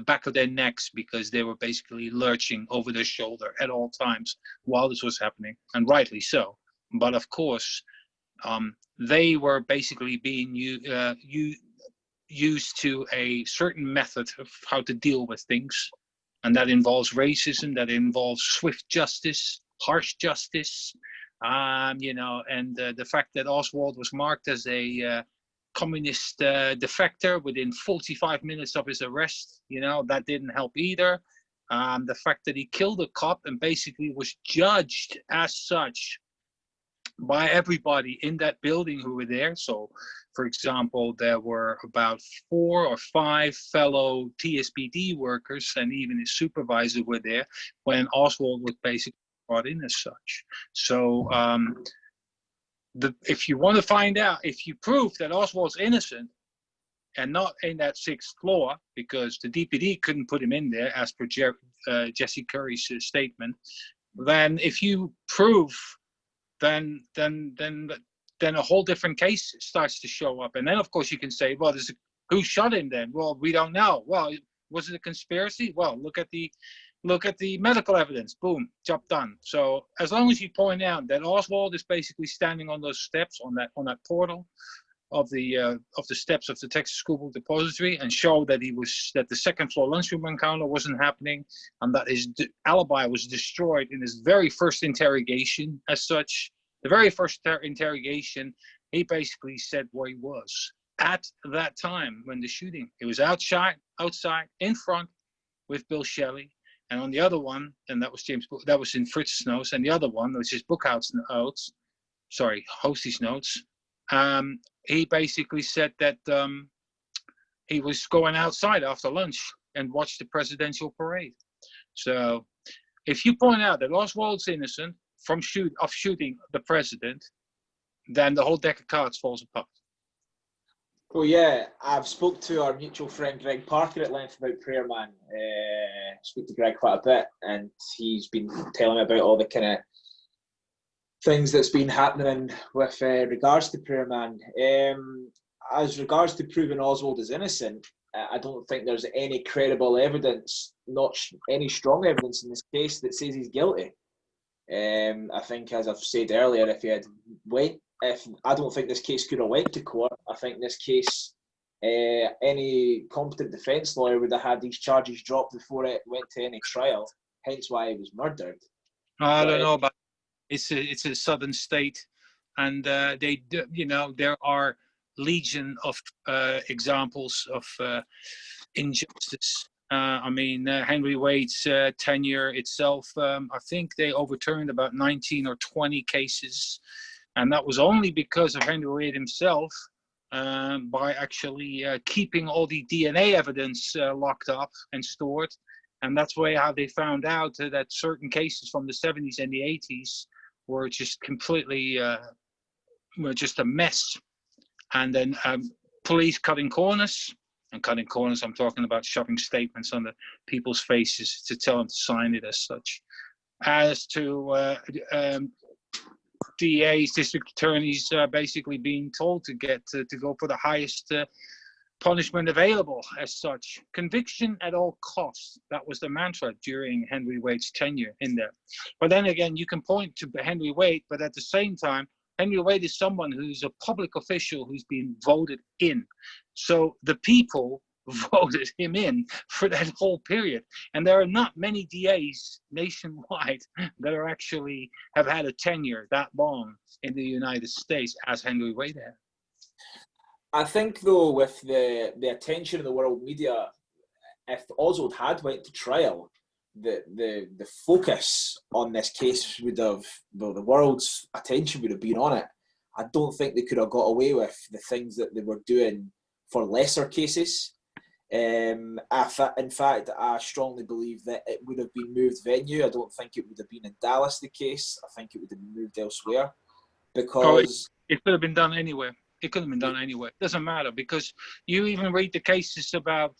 back of their necks, because they were basically lurching over their shoulder at all times while this was happening, and rightly so. But of course, they were basically being used to a certain method of how to deal with things, and that involves racism, that involves swift justice, harsh justice, you know, and the fact that Oswald was marked as a communist defector within 45 minutes of his arrest, you know, that didn't help either. The fact that he killed a cop and basically was judged as such by everybody in that building who were there. So, for example, there were about 4 or 5 fellow TSPD workers, and even his supervisor were there when Oswald was basically brought in as such. So, if you want to find out, if you prove that Oswald's innocent and not in that 6th floor, because the DPD couldn't put him in there as per Jesse Curry's statement, then if you prove, then a whole different case starts to show up. And then of course you can say, well, who shot him then? Well, we don't know. Well, was it a conspiracy? Well, look at the medical evidence. Boom, job done. So as long as you point out that Oswald is basically standing on those steps, on that portal of the steps of the Texas School Book Depository, and show that that the 2nd floor lunchroom encounter wasn't happening, and that his alibi was destroyed in his very first interrogation as such. The very first interrogation, he basically said where he was at that time when the shooting. He was outside, in front with Bill Shelley. And on the other one, and that was that was in Fritz's notes, and the other one, which is Hostie's notes, he basically said that he was going outside after lunch and watched the presidential parade. So if you point out that Oswald's innocent from shooting the president, then the whole deck of cards falls apart. Well, yeah, I've spoke to our mutual friend Greg Parker at length about Prayer Man. Spoke to Greg quite a bit, and he's been telling me about all the kind of things that's been happening with regards to Prayer Man. As regards to proving Oswald is innocent, I don't think there's any credible evidence, any strong evidence in this case that says he's guilty. I think, as I've said earlier, I don't think this case could have went to court. I think this case, any competent defence lawyer would have had these charges dropped before it went to any trial. Hence why he was murdered. I don't know, but it's a southern state, and there are legion of examples of injustice. Henry Wade's tenure itself, I think they overturned about 19 or 20 cases, and that was only because of Henry Wade himself, by actually keeping all the DNA evidence locked up and stored. And that's how they found out that certain cases from the 70s and the 80s were just completely, were just a mess. And then police cutting corners. And cutting corners, I'm talking about shoving statements on the people's faces to tell them to sign it as such. As to DAs, district attorneys, basically being told to go for the highest punishment available as such. Conviction at all costs. That was the mantra during Henry Wade's tenure in there. But then again, you can point to Henry Wade, but at the same time, Henry Wade is someone who's a public official who's been voted in. So the people voted him in for that whole period. And there are not many DAs nationwide that are actually have had a tenure that long in the United States as Henry Wade had. I think, though, with the attention of the world media, if Oswald had went to trial, the focus on this case would have, well, the world's attention would have been on it. I don't think they could have got away with the things that they were doing for lesser cases. In fact, I strongly believe that it would have been moved venue. I don't think it would have been in Dallas the case. I think it would have been moved elsewhere, because it could have been done anywhere. It could have been done anywhere. It doesn't matter, because you even read the cases about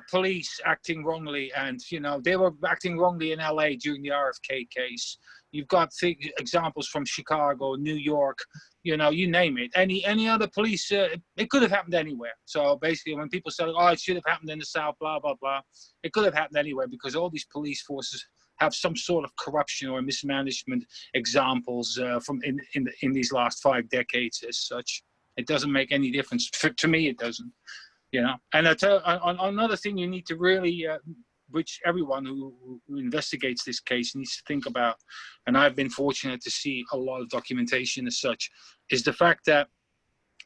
police acting wrongly, and they were acting wrongly in LA during the RFK case. You've got examples from Chicago, New York, you name it. Any other police, it could have happened anywhere. So basically, when people say, "Oh, it should have happened in the South," blah blah blah, it could have happened anywhere, because all these police forces have some sort of corruption or mismanagement examples from in these last 5 decades as such. It doesn't make any difference. To me, it doesn't. And another thing you need to really, which everyone who investigates this case needs to think about, and I've been fortunate to see a lot of documentation as such, is the fact that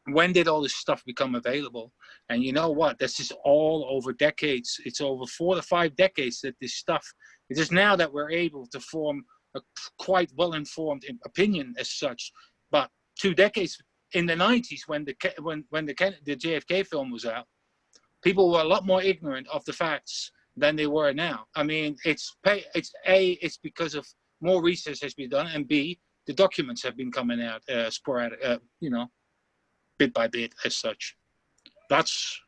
when did all this stuff become available? And you know what? This is all over decades. It's over 4 to 5 decades that this stuff, it is now that we're able to form a quite well-informed opinion as such. But 2 decades, in the 90s, when the JFK film was out, people were a lot more ignorant of the facts than they were now. I mean, it's because of more research has been done, and B, the documents have been coming out sporadic, bit by bit as such. That's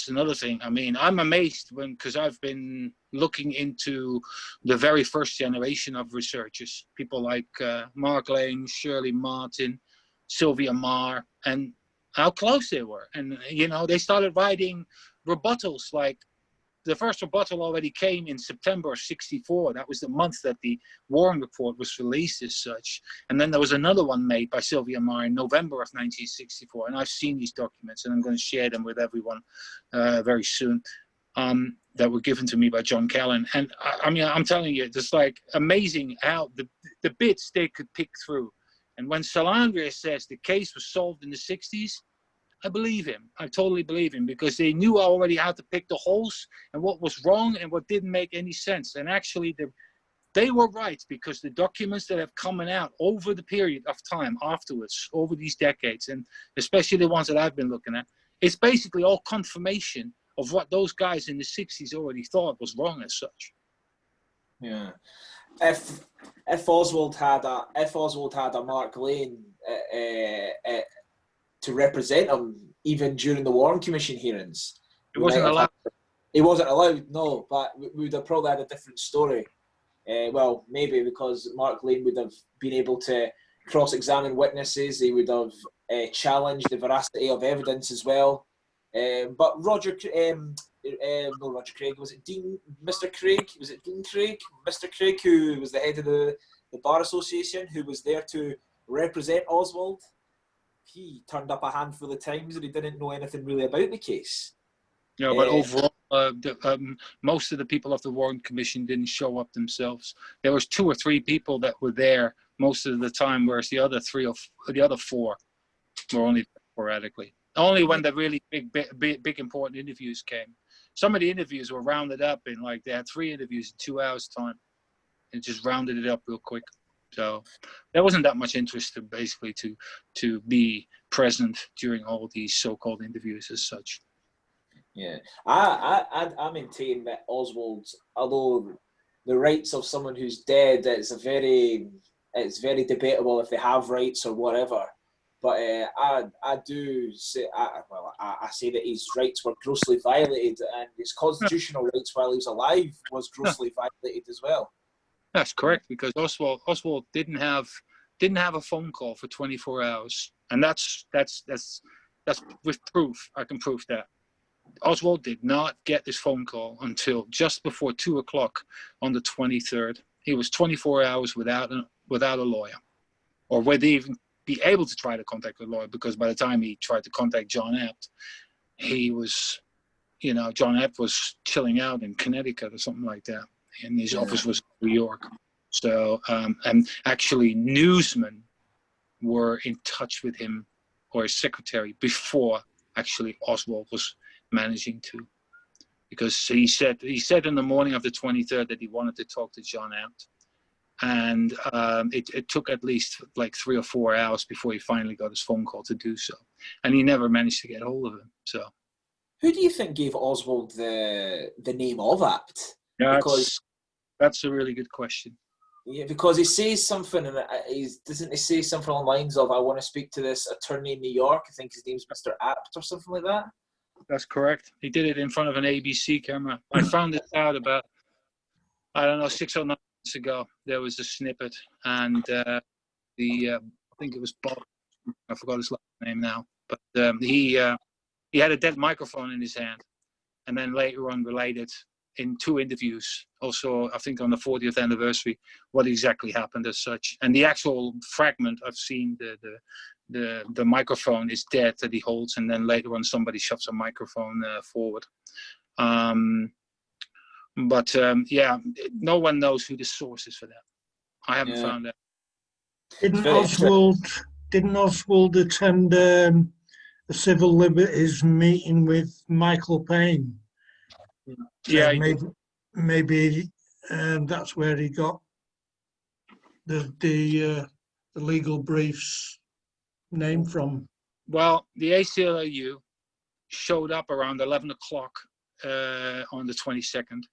another thing. I mean, I'm amazed because I've been looking into the very first generation of researchers, people like Mark Lane, Shirley Martin, Sylvia Marr, and how close they were. And, they started writing rebuttals. Like the first rebuttal already came in September of '64. That was the month that the Warren Report was released as such. And then there was another one made by Sylvia Marr in November of 1964. And I've seen these documents, and I'm going to share them with everyone very soon, that were given to me by John Callan. And I'm telling you, it's like amazing how the bits they could pick through. And when Salandria says the case was solved in the 60s, I believe him. I totally believe him, because they knew already how to pick the holes and what was wrong and what didn't make any sense. And actually, they were right, because the documents that have come out over the period of time afterwards, over these decades, and especially the ones that I've been looking at, it's basically all confirmation of what those guys in the 60s already thought was wrong as such. Yeah. If Oswald had a Mark Lane to represent him, even during the Warren Commission hearings, he wasn't allowed. He wasn't allowed, no. But we would have probably had a different story. Well, maybe because Mark Lane would have been able to cross-examine witnesses. He would have challenged the veracity of evidence as well. But Roger, no, Roger Craig, was it Mr. Craig? Was it Dean Craig? Mr. Craig, who was the head of the Bar Association, who was there to represent Oswald. He turned up a handful of times and he didn't know anything really about the case. Yeah, but overall, most of the people of the Warren Commission didn't show up themselves. There was 2 or 3 people that were there most of the time, whereas the other 4 were only sporadically. Only when the really big important interviews came. Some of the interviews were rounded up in, like, they had 3 interviews in 2 hours time, and just rounded it up real quick. So there wasn't that much interest to be present during all these so-called interviews as such. Yeah, I maintain that Oswald, although the rights of someone who's dead, it's very debatable if they have rights or whatever. But I do say, I say that his rights were grossly violated, and his constitutional rights while he was alive was grossly violated as well. That's correct, because Oswald didn't have a phone call for 24 hours, and that's with proof. I can prove that. Oswald did not get this phone call until just before 2 o'clock on the 23rd. He was 24 hours without a lawyer, or would even be able to try to contact a lawyer, because by the time he tried to contact John Abt, he was, John Abt was chilling out in Connecticut or something like that, and his office was in New York. So, and actually newsmen were in touch with him or his secretary before actually Oswald was managing to, because he said in the morning of the 23rd that he wanted to talk to John Abt, and it took at least like 3 or 4 hours before he finally got his phone call to do so, and he never managed to get hold of him. So, who do you think gave Oswald the name of Abt? Yeah, that's a really good question. Yeah, because he says something, and doesn't he say something along the lines of, "I want to speak to this attorney in New York. I think his name's Mr. Abt," or something like that. That's correct. He did it in front of an ABC camera. I found it out about, I don't know, 6 or 9 months ago. There was a snippet, and I think it was Bob. I forgot his last name now, but he had a dead microphone in his hand, and then later on related in 2 interviews, also I think on the 40th anniversary, what exactly happened as such. And the actual fragment I've seen, the microphone is dead that he holds, and then later on somebody shoves a microphone forward. Yeah, no one knows who the source is for that. I haven't found that. Didn't Oswald attend a civil liberties meeting with Michael Payne? Yeah, maybe that's where he got the legal briefs name from. Well, the ACLU showed up around 11 o'clock on the 22nd.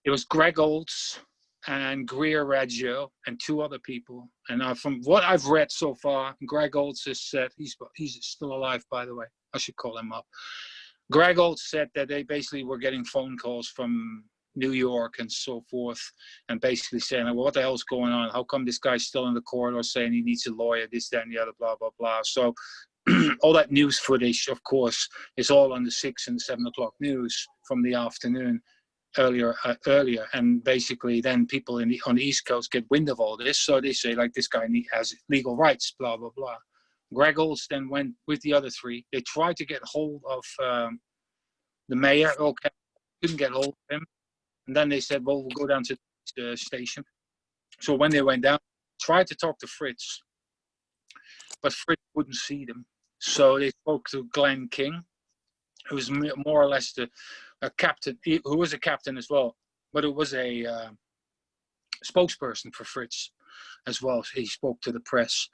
It was Greg Olds and Greer Raggio and 2 other people. And from what I've read so far, Greg Olds has said, he's still alive, by the way. I should call him up. Greg Olds said that they basically were getting phone calls from New York and so forth, and basically saying, well, what the hell's going on? How come this guy's still in the corridor saying he needs a lawyer, this, that, and the other, blah, blah, blah. So all that news footage, of course, is all on the 6 and 7 o'clock news from the afternoon earlier. And basically then people on the East Coast get wind of all this. So they say, like, this guy has legal rights, blah, blah, blah. Greg Olds then went with the other 3. They tried to get hold of the mayor. Okay, couldn't get hold of him. And then they said, well, we'll go down to the station. So when they went down, tried to talk to Fritz, but Fritz wouldn't see them. So they spoke to Glenn King, who was more or less a captain, who was a captain as well, but it was a spokesperson for Fritz as well. He spoke to the press.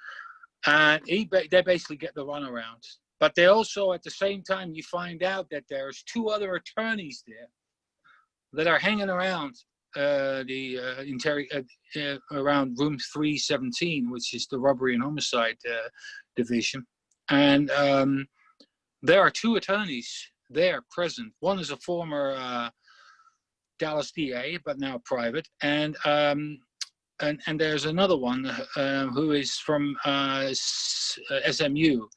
And they basically get the runaround. But they also, at the same time, you find out that there's 2 other attorneys there that are hanging around around room 317, which is the robbery and homicide division. And there are 2 attorneys there present. One is a former Dallas DA, but now private, and and there's another one who is from SMU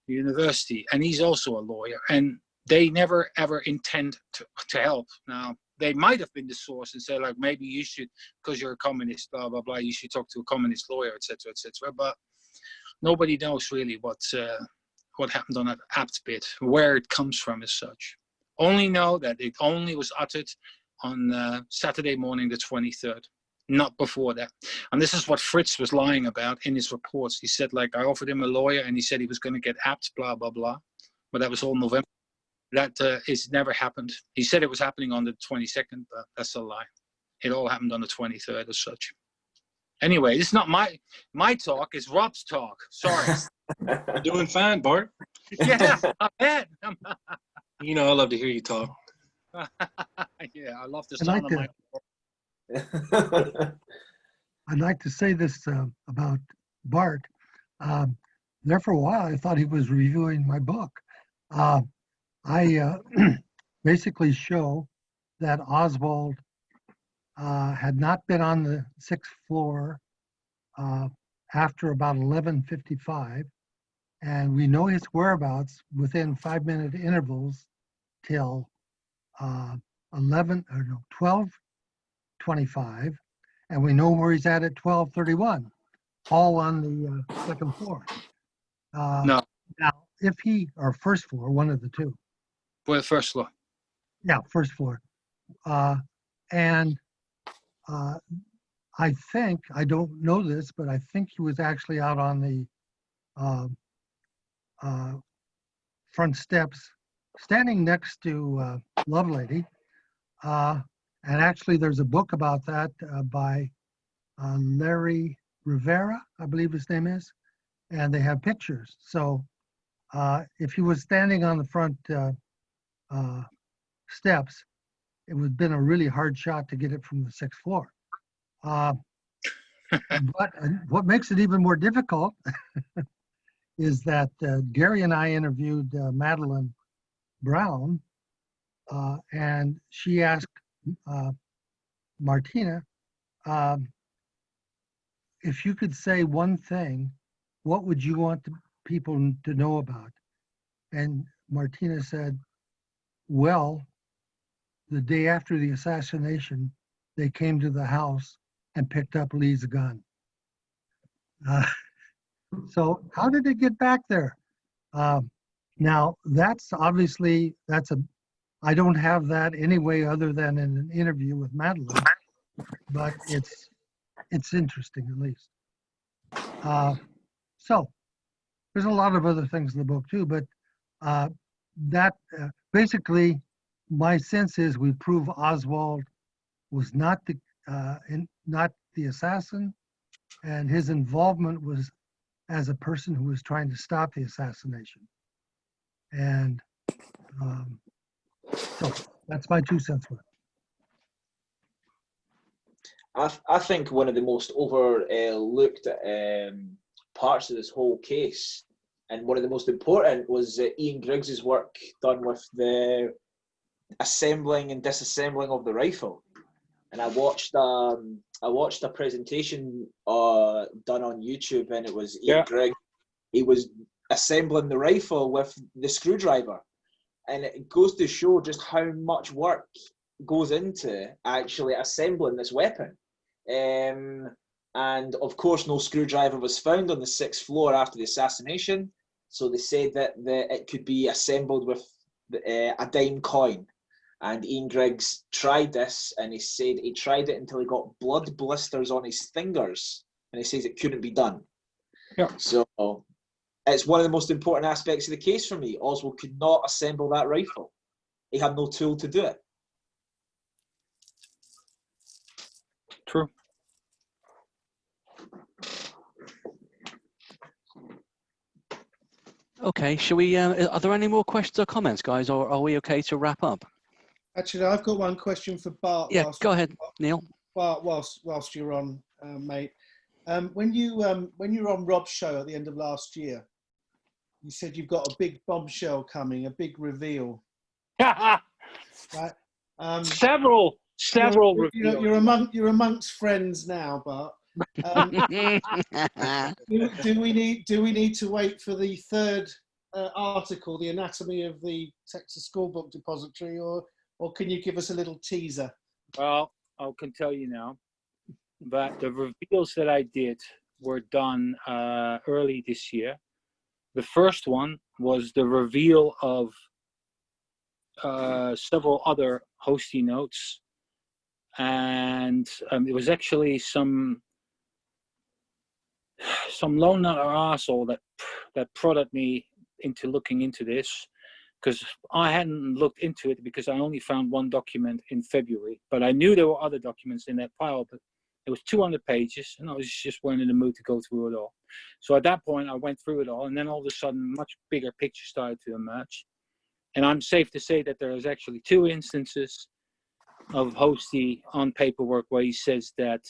University, and he's also a lawyer, and they never ever intend to help. Now, they might have been the source and say, like, maybe you should, because you're a communist, blah blah blah, you should talk to a communist lawyer, etc., etc. But nobody knows really what happened on that apt bit, where it comes from as such. Only know that it only was uttered on Saturday morning, the 23rd, not before that. And this is what Fritz was lying about in his reports. He said, like, I offered him a lawyer and he said he was going to get apt, blah, blah, blah. But that was all November. That is never happened. He said it was happening on the 22nd, but that's a lie. It all happened on the 23rd as such. Anyway, this is not my talk, it's Rob's talk. Sorry. You're doing fine, Bart. Yeah, I bet. You know, I love to hear you talk. Yeah, I love the I'd sound like of my. I'd like to say this about Bart. There for a while, I thought he was reviewing my book. I basically show that Oswald had not been on the 6th floor after about 11:55, and we know his whereabouts within 5-minute intervals till 12:25, and we know where he's at 12:31, all on the 2nd floor. No, Now, if he, or first floor, one of the two. for the first floor. Yeah, first floor. And I think, I don't know this, but I think he was actually out on the front steps, standing next to Lovelady. And actually, there's a book about that by Larry Rivera, I believe his name is, and they have pictures. So if he was standing on the front steps, it would have been a really hard shot to get it from the 6th floor. But what makes it even more difficult is that Gary and I interviewed Madeline Brown, and she asked Martina, if you could say one thing, what would you want people to know about? And Martina said, well, the day after the assassination, they came to the house and picked up Lee's gun. So how did it get back there? Now, that's obviously, I don't have that anyway other than in an interview with Madeline, but it's interesting at least. So there's a lot of other things in the book too, but basically my sense is we prove Oswald was not the assassin, and his involvement was as a person who was trying to stop the assassination. And so that's my 2 cents worth. I think one of the most overlooked parts of this whole case, and one of the most important, was Ian Griggs's work done with the assembling and disassembling of the rifle. And I watched a presentation done on YouTube, and it was Ian Griggs. He was assembling the rifle with the screwdriver, and it goes to show just how much work goes into actually assembling this weapon. And of course, no screwdriver was found on the 6th floor after the assassination, so they said that it could be assembled with a dime coin. And Ian Griggs tried this, and he said he tried it until he got blood blisters on his fingers, and he says it couldn't be done. Yeah. So it's one of the most important aspects of the case for me. Oswald could not assemble that rifle. He had no tool to do it. True. Okay, shall we, are there any more questions or comments, guys, or are we okay to wrap up? Actually, I've got one question for Bart. Yeah, go ahead, Neil. Bart, whilst you're on, mate. When you were on Rob's show at the end of last year, you said you've got a big bombshell coming, a big reveal. Right? Several reveals. You're amongst friends now, Bart. Do we need to wait for the third article, the anatomy of the Texas School Book Depository, or can you give us a little teaser? Well, I can tell you now that the reveals that I did were done early this year. The first one was the reveal of several other hosty notes, and it was actually some lone nut or arsehole that prodded me into looking into this, because I hadn't looked into it because I only found one document in February, but I knew there were other documents in that file, but it was 200 pages and I was just weren't in the mood to go through it all. So at that point I went through it all, and then all of a sudden much bigger picture started to emerge. And I'm safe to say that there is actually 2 instances of Hosty on paperwork where he says that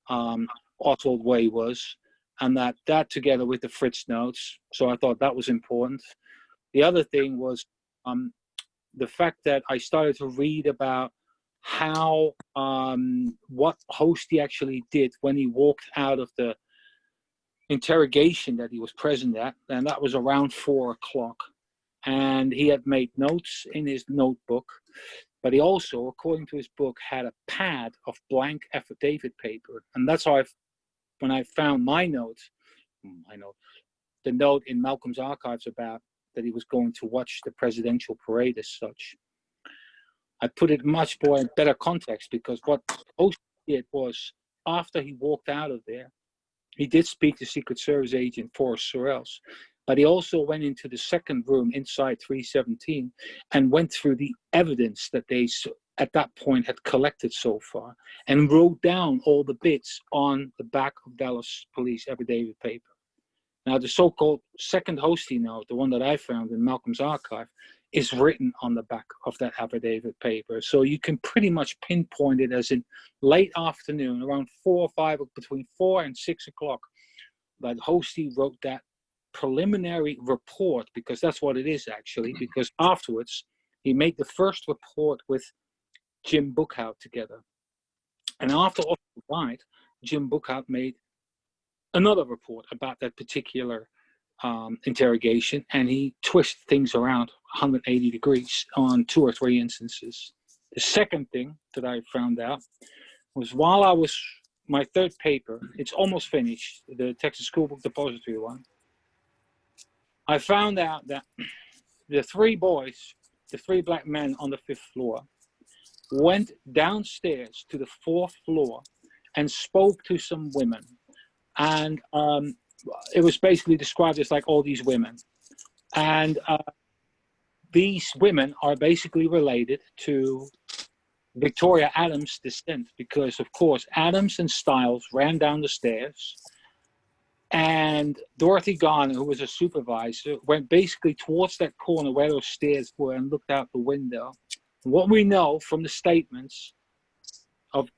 Oswald Way was, and that together with the Fritz notes. So I thought that was important. The other thing was the fact that I started to read about how what Hosty actually did when he walked out of the interrogation that he was present at, and that was around 4 o'clock. And he had made notes in his notebook, but he also, according to his book, had a pad of blank affidavit paper. And that's how when I found the note in Malcolm's archives about that he was going to watch the presidential parade as such, I put it much more in better context, because what Hosty did was, after he walked out of there, he did speak to Secret Service agent Forrest Sorrells, but he also went into the second room inside 317 and went through the evidence that they at that point had collected so far and wrote down all the bits on the back of Dallas police affidavit paper. Now, the so-called second Hosty note, the one that I found in Malcolm's archive, is written on the back of that affidavit paper. So you can pretty much pinpoint it as in late afternoon, around 4 or 5, between 4 and 6 o'clock, that Hosty wrote that preliminary report, because that's what it is actually, because afterwards he made the first report with Jim Bookhout together. And after Oswald died, Jim Bookhout made another report about that particular interrogation, and he twisted things around 180 degrees on 2 or 3 instances. The second thing that I found out was, while I was, my third paper, it's almost finished, the Texas School Book Depository one, I found out that the 3 boys, the 3 black men on the 5th floor, went downstairs to the 4th floor and spoke to some women. And it was basically described as like all these women. And these women are basically related to Victoria Adams' descent, because of course Adams and Stiles ran down the stairs, and Dorothy Garner, who was a supervisor, went basically towards that corner where those stairs were and looked out the window. What we know from the statements of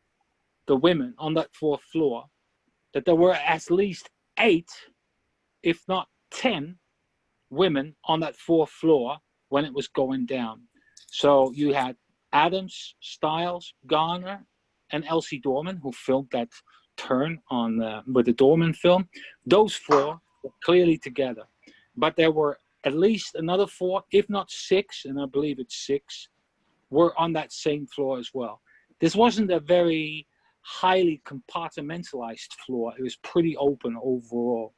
the women on that 4th floor, that there were at least 8, if not 10, women on that 4th floor when it was going down. So you had Adams, Stiles, Garner, and Elsie Dorman, who filmed that turn on with the Dorman film. Those 4 were clearly together, but there were at least another 4, if not 6, and I believe it's 6, were on that same floor as well. This wasn't a very highly compartmentalized floor. It was pretty open overall.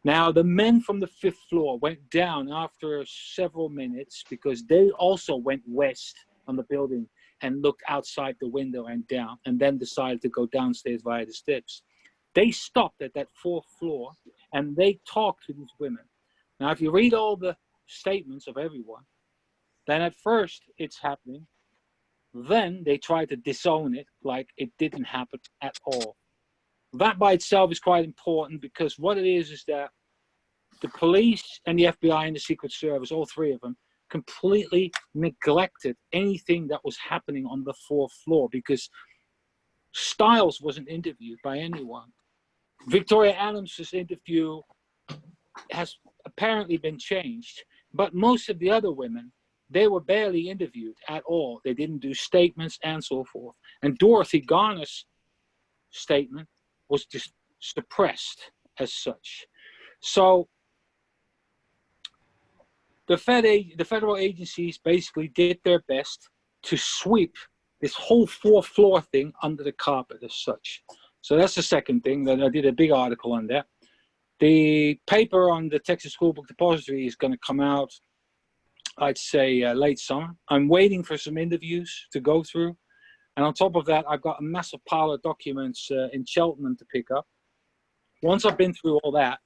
Now, the men from the 5th floor went down after several minutes, because they also went west on the building and looked outside the window and down, and then decided to go downstairs via the steps. They stopped at that 4th floor and they talked to these women. Now, if you read all the statements of everyone, then at first it's happening. Then they try to disown it like it didn't happen at all. That by itself is quite important, because what it is that the police and the FBI and the Secret Service, all 3 of them, completely neglected anything that was happening on the 4th floor, because Stiles wasn't interviewed by anyone. Victoria Adams' interview has apparently been changed, but most of the other women, they were barely interviewed at all. They didn't do statements and so forth. And Dorothy Garner's statement was just suppressed as such. So the federal agencies basically did their best to sweep this whole 4th floor thing under the carpet as such. So that's the second thing that I did a big article on that. The paper on the Texas School Book Depository is going to come out, I'd say late summer. I'm waiting for some interviews to go through. And on top of that, I've got a massive pile of documents in Cheltenham to pick up. Once I've been through all that,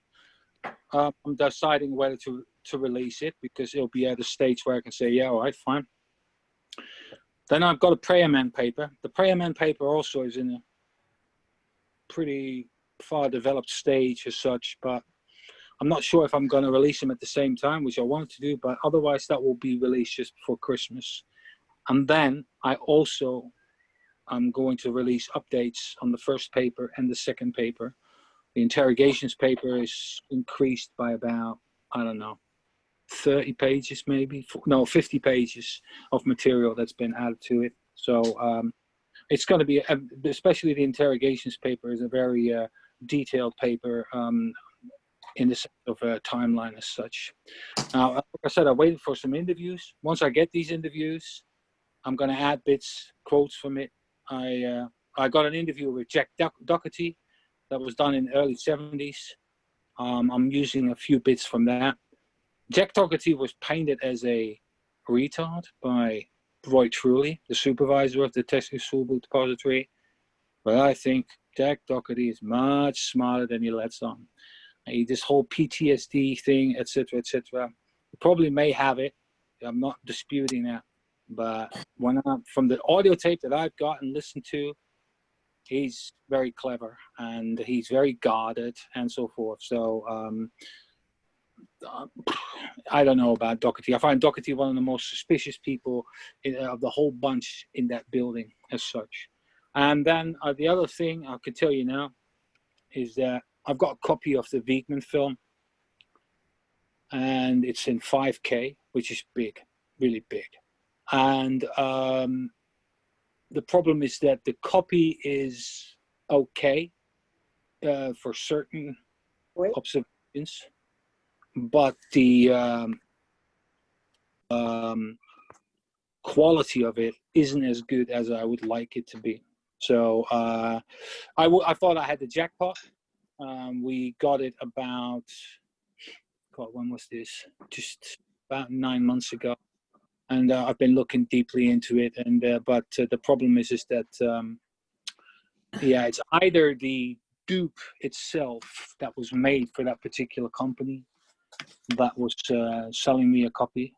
I'm deciding whether to release it, because it'll be at a stage where I can say, yeah, all right, fine. Then I've got a prayer man paper. The prayer man paper also is in a pretty far developed stage as such, but I'm not sure if I'm going to release them at the same time, which I want to do, but otherwise that will be released just before Christmas. And then I'm going to release updates on the first paper and the second paper. The interrogations paper is increased by about, I don't know, 30 pages maybe, no, 50 pages of material that's been added to it. So it's going to be, especially the interrogations paper is a very detailed paper in the sense of a timeline as such. Now, like I said, I waited for some interviews. Once I get these interviews, I'm going to add bits, quotes from it. I got an interview with Jack Doherty that was done in the early 70s. I'm using a few bits from that. Jack Doherty was painted as a retard by Roy Truly, the supervisor of the Texas School Book Depository. But I think Jack Doherty is much smarter than he lets on. This whole PTSD thing, etc., etc. He probably may have it. I'm not disputing that. But from the audio tape that I've got and listened to, he's very clever and he's very guarded and so forth. So I don't know about Doherty. I find Doherty one of the most suspicious people of the whole bunch in that building as such. And then the other thing I could tell you now is that I've got a copy of the Wiegman film, and it's in 5K, which is big, really big. And the problem is that the copy is okay for certain observations, but the quality of it isn't as good as I would like it to be. So I thought I had the jackpot. We got it about, God, when was this? Just about 9 months ago. And I've been looking deeply into it. And but the problem is that, yeah, it's either the dupe itself that was made for that particular company that was selling me a copy.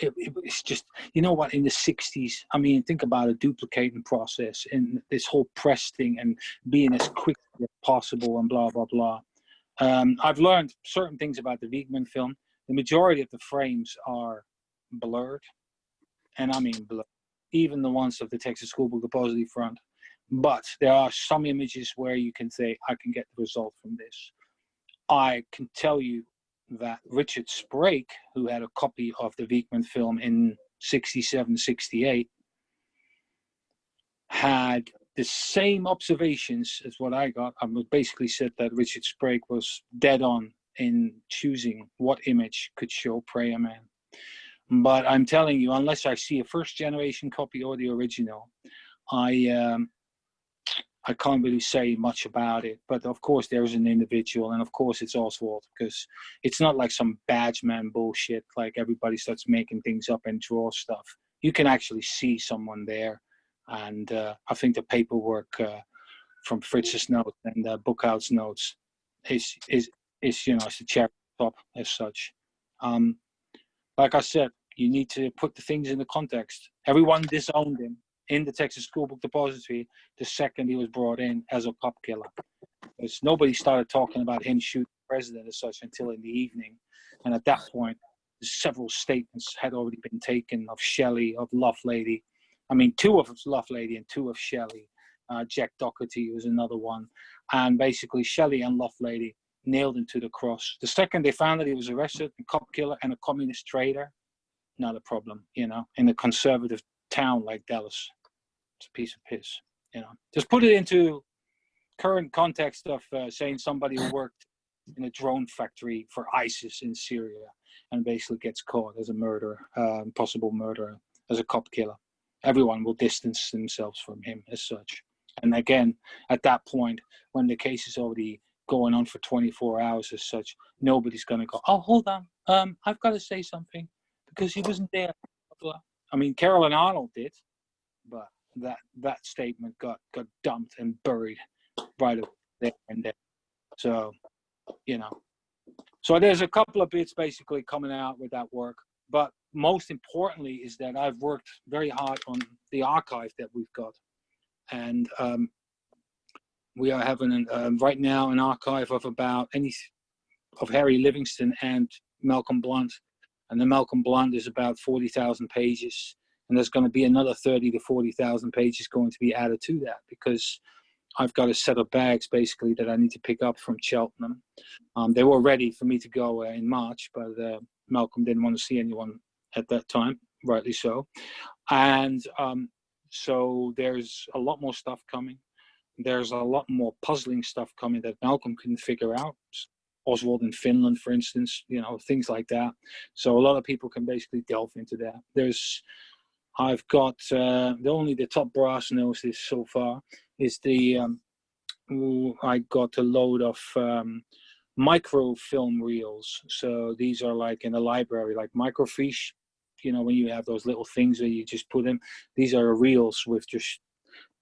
It's just, you know what, in the 60s, I mean, think about a duplicating process and this whole press thing and being as quick as possible and blah, blah, blah. I've learned certain things about the Wiegman film. The majority of the frames are blurred, and I mean blurred, even the ones of the Texas School Book Depository front. But there are some images where you can say, I can get the result from this. I can tell you that Richard Sprague, who had a copy of the Wiegman film in 67, 68, had the same observations as what I got. I basically said that Richard Sprague was dead on in choosing what image could show Prayer Man. But I'm telling you, unless I see a first generation copy or the original, I can't really say much about it. But of course there's an individual, and of course it's Oswald, because it's not like some badge man bullshit, like everybody starts making things up and draw stuff. You can actually see someone there. And I think the paperwork from Fritz's notes and Bookhout's notes is you know, it's the cherry top as such. Like I said, you need to put the things in the context. Everyone disowned him in the Texas School Book Depository the second he was brought in as a cop killer. Because nobody started talking about him shooting the president as such until in the evening. And at that point, several statements had already been taken of Shelley, of Lovelady. I mean, two of Lovelady and two of Shelley. Jack Doherty was another one. And basically Shelley and Lovelady nailed him to the cross. The second they found that he was arrested, a cop killer and a communist traitor, not a problem, you know, in a conservative town like Dallas. It's a piece of piss, you know. Just put it into current context of saying somebody who worked in a drone factory for ISIS in Syria and basically gets caught as a murderer, possible murderer, as a cop killer. Everyone will distance themselves from him as such. And again, at that point, when the case is already going on for 24 hours as such, nobody's going to go, oh, hold on, I've got to say something because he wasn't there. Blah, blah. I mean, Carolyn Arnold did, but that statement got dumped and buried right there and there. So, you know. So there's a couple of bits basically coming out with that work. But most importantly is that I've worked very hard on the archive that we've got. And we are having right now an archive of about of Harry Livingston and Malcolm Blunt. And the Malcolm Blunt is about 40,000 pages. And there's going to be another 30 to 40,000 pages going to be added to that because I've got a set of bags basically that I need to pick up from Cheltenham. They were ready for me to go in March, but Malcolm didn't want to see anyone at that time, rightly so. And so there's a lot more stuff coming. There's a lot more puzzling stuff coming that Malcolm couldn't figure out. Oswald in Finland, for instance, you know, things like that. So a lot of people can basically delve into that. I've got only the top brass knows this so far is I got a load of microfilm reels. So these are like in a library, like microfiche, you know, when you have those little things where you just put in. These are reels with just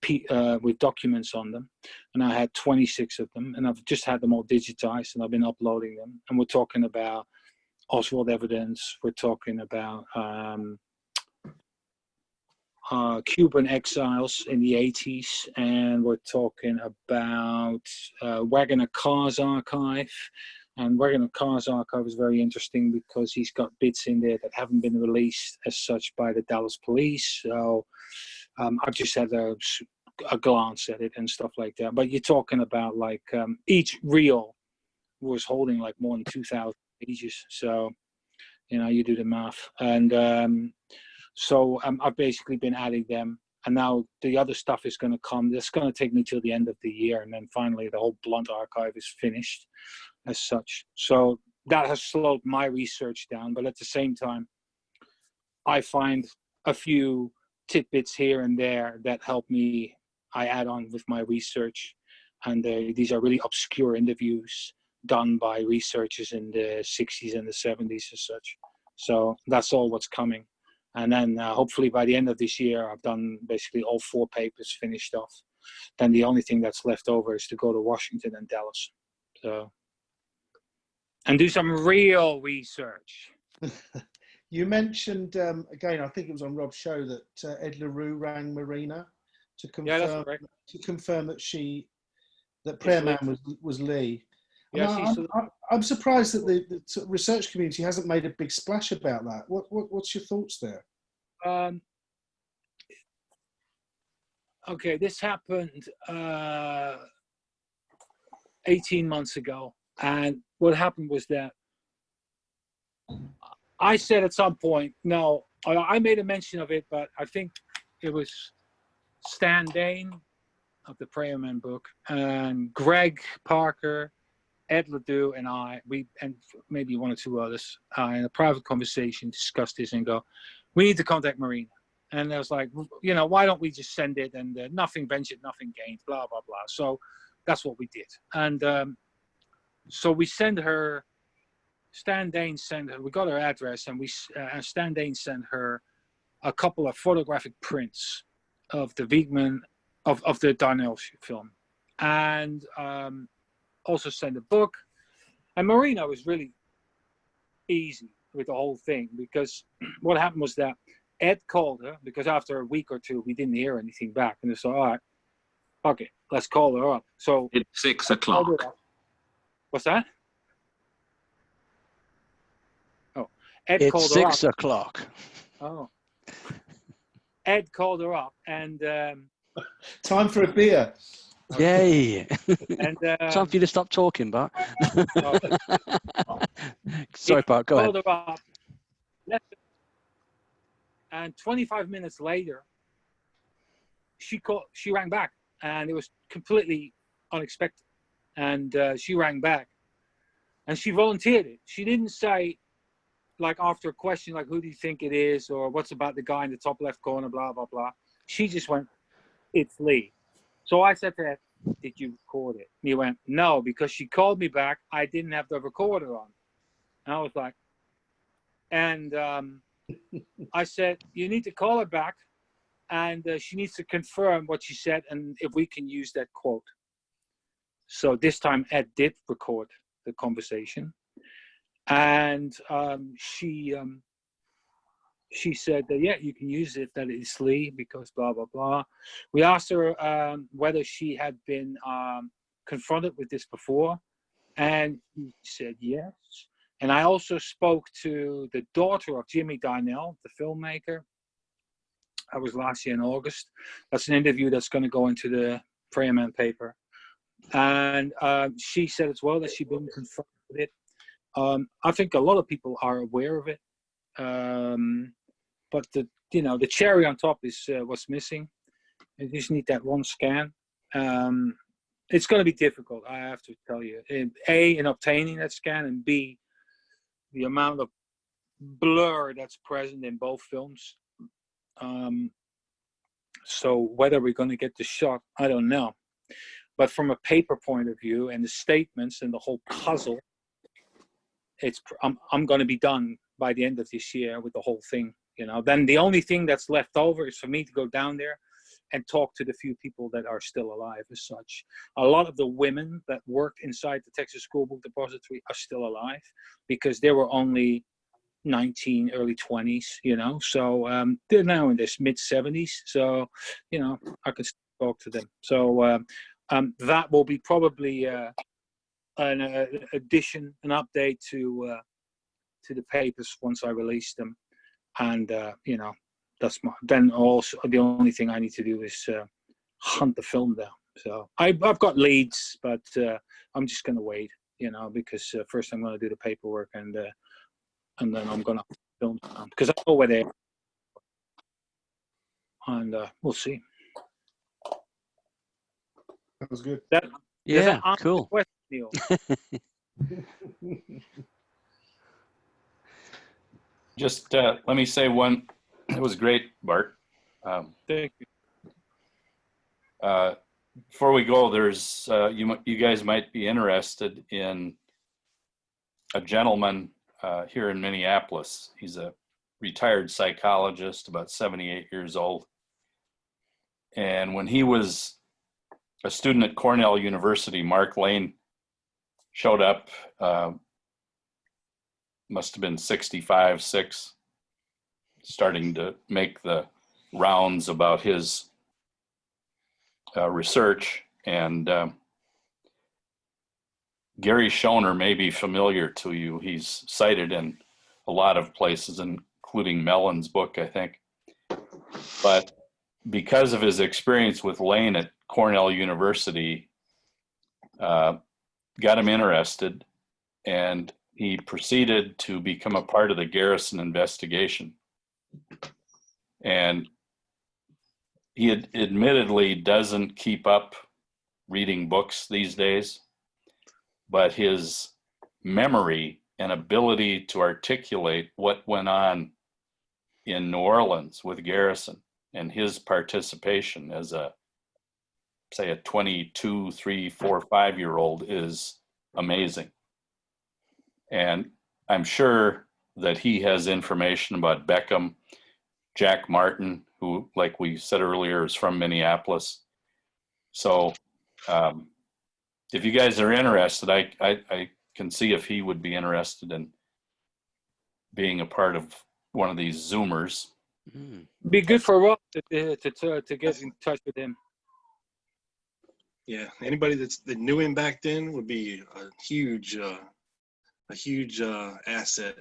with documents on them, and I had 26 of them, and I've just had them all digitized, and I've been uploading them. And we're talking about Oswald evidence. We're talking about Cuban exiles in the 80s, and we're talking about Wagner Carr's archive. And Wagner Carr's archive is very interesting because he's got bits in there that haven't been released as such by the Dallas police. So I've just had a glance at it and stuff like that. But you're talking about like each reel was holding like more than 2,000 pages. So, you know, you do the math. And so I've basically been adding them. And now the other stuff is going to come. That's going to take me till the end of the year. And then finally the whole Blunt archive is finished as such. So that has slowed my research down. But at the same time, I find a few tidbits here and there that help me. I add on with my research. And these are really obscure interviews done by researchers in the 60s and the 70s as such. So that's all what's coming. And then hopefully by the end of this year, I've done basically all 4 papers finished off. Then the only thing that's left over is to go to Washington and Dallas. So, and do some real research. You mentioned, again, I think it was on Rob's show, that Ed LaRue rang Marina to confirm that Prayer Man was Lee. Yeah, I'm surprised that the research community hasn't made a big splash about that. What's your thoughts there? Okay, this happened 18 months ago. And what happened was that I said at some point, no, I made a mention of it, but I think it was Stan Dane of the Prayer Man book and Greg Parker, Ed Ledoux and and maybe 1 or 2 others in a private conversation discussed this and go, we need to contact Marina. And I was like, you know, why don't we just send it and nothing ventured, nothing gained, blah, blah, blah. So that's what we did. And so we sent her, Stan Dane sent her, we got her address and Stan Dane sent her a couple of photographic prints of the Wiegmann, of the Darnell film. And also sent a book. And Marina was really easy with the whole thing because what happened was that Ed called her because after a week or 2 we didn't hear anything back, and they said, all right, okay, let's call her up. So it's 6 o'clock. What's that? Oh, Ed it's called her up. 6 o'clock. Oh, Ed called her up and time for a beer. Yay! And time for you to stop talking, Bart. Sorry, Bart. Go ahead. Called her up, and 25 minutes later, she rang back, and it was completely unexpected. And she rang back, and she volunteered it. She didn't say, like, after a question, like, who do you think it is, or what's about the guy in the top left corner, blah, blah, blah. She just went, it's Lee. So I said to her, did you record it? And he went, no, because she called me back. I didn't have the recorder on. And I was like, and I said, you need to call her back, and she needs to confirm what she said, and if we can use that quote. So this time Ed did record the conversation, and she said that, yeah, you can use it, that it's Lee, because blah, blah, blah. We asked her whether she had been confronted with this before, and she said yes. And I also spoke to the daughter of Jimmy Darnell, the filmmaker. That was last year in August. That's an interview that's going to go into the Prayer Man paper. And she said as well that she'd been confronted with it. I think a lot of people are aware of it. But the cherry on top is what's missing. You just need that one scan. It's going to be difficult, I have to tell you. A, in obtaining that scan, and B, the amount of blur that's present in both films. So whether we're going to get the shot, I don't know. But from a paper point of view, and the statements and the whole puzzle, I'm going to be done by the end of this year with the whole thing. Then the only thing that's left over is for me to go down there and talk to the few people that are still alive as such. A lot of the women that worked inside the Texas School Book Depository are still alive, because they were only 19, early 20s, so they're now in their mid-70s, so I can still talk to them. So that will be probably an addition, an update to the papers once I release them. And that's then also the only thing I need to do is hunt the film down. So I've got leads, but I'm just going to wait, because first I'm going to do the paperwork, and then I'm going to film down, because I know where they are. And we'll see. That was good. Yeah, cool. Neil? Just let me say one. It was great, Bart. Thank you. Before we go, there's you guys might be interested in a gentleman here in Minneapolis. He's a retired psychologist, about 78 years old. And when he was a student at Cornell University, Mark Lane showed up, must have been 65, 6, starting to make the rounds about his research. And Gary Schoner may be familiar to you. He's cited in a lot of places, including Mellon's book, I think. But because of his experience with Lane at Cornell University, got him interested, and he proceeded to become a part of the Garrison investigation. And he admittedly doesn't keep up reading books these days, but his memory and ability to articulate what went on in New Orleans with Garrison and his participation as a 22, 3, 4, 5-year-old is amazing. And I'm sure that he has information about Beckham, Jack Martin, who, like we said earlier, is from Minneapolis. So if you guys are interested, I can see if he would be interested in being a part of one of these Zoomers. Be good for Rob to get in touch with him. Yeah, anybody that knew him back then would be a huge asset,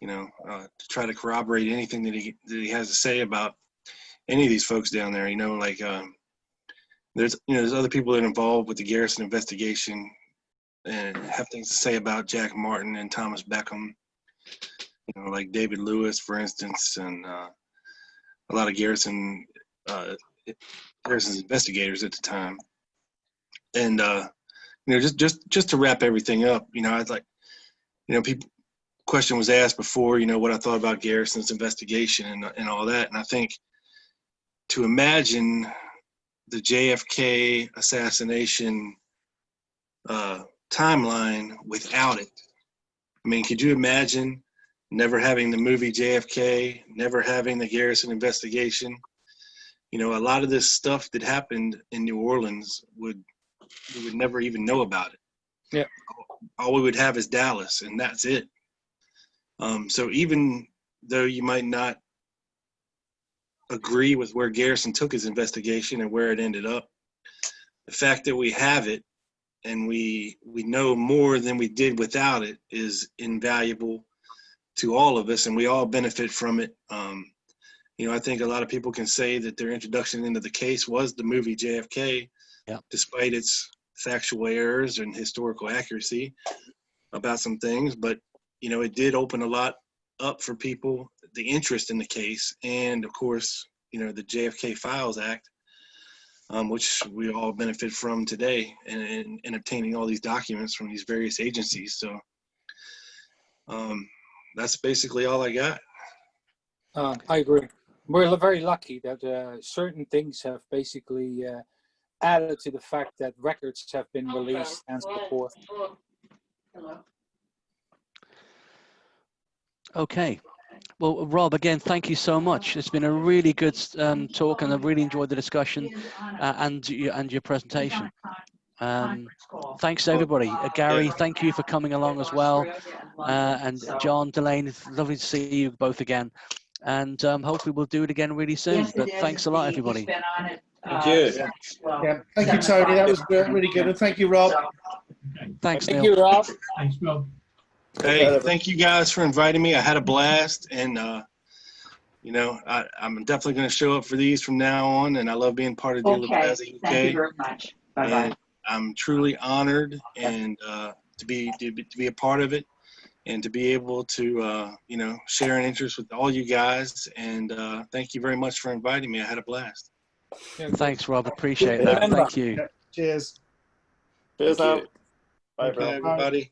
to try to corroborate anything that he has to say about any of these folks down there. Like there's other people that are involved with the Garrison investigation and have things to say about Jack Martin and Thomas Beckham. Like David Lewis, for instance, and a lot of Garrison's investigators at the time. And just to wrap everything up, I'd like, people. Question was asked before, what I thought about Garrison's investigation and all that, and I think to imagine the JFK assassination timeline without it. I mean, could you imagine never having the movie JFK, never having the Garrison investigation? A lot of this stuff that happened in New Orleans we would never even know about it. Yeah. All we would have is Dallas, and that's it. So even though you might not agree with where Garrison took his investigation and where it ended up, the fact that we have it and we know more than we did without it is invaluable to all of us, and we all benefit from it. I think a lot of people can say that their introduction into the case was the movie JFK, despite its factual errors and historical accuracy about some things. But, it did open a lot up for people, the interest in the case, and, of course, the JFK Files Act, which we all benefit from today in obtaining all these documents from these various agencies. So that's basically all I got. I agree. We're very lucky that certain things have basically added to the fact that records have been released and so forth. Okay. Well, Rob, again, thank you so much. It's been a really good talk, and I've really enjoyed the discussion and your presentation. Thanks to everybody. Gary, thank you for coming along as well. And John, Delaney, it's lovely to see you both again. And hopefully we'll do it again really soon. But thanks a lot, everybody. Thank you. Yeah. Thank you, Tony. That was really good. And thank you, Rob. Thanks, Thank Neil. you, Rob. Thanks, Rob. Hey, thank you guys for inviting me. I had a blast, and I'm definitely going to show up for these from now on. And I love being part of Dealey Plaza UK. Thank you very much. Bye-bye. And I'm truly honored and to be a part of it, and to be able to share an interest with all you guys. And thank you very much for inviting me. I had a blast. Thanks, Rob. Appreciate that. Thank you. Cheers. Cheers Thank out. you. Bye, Okay, bro. everybody.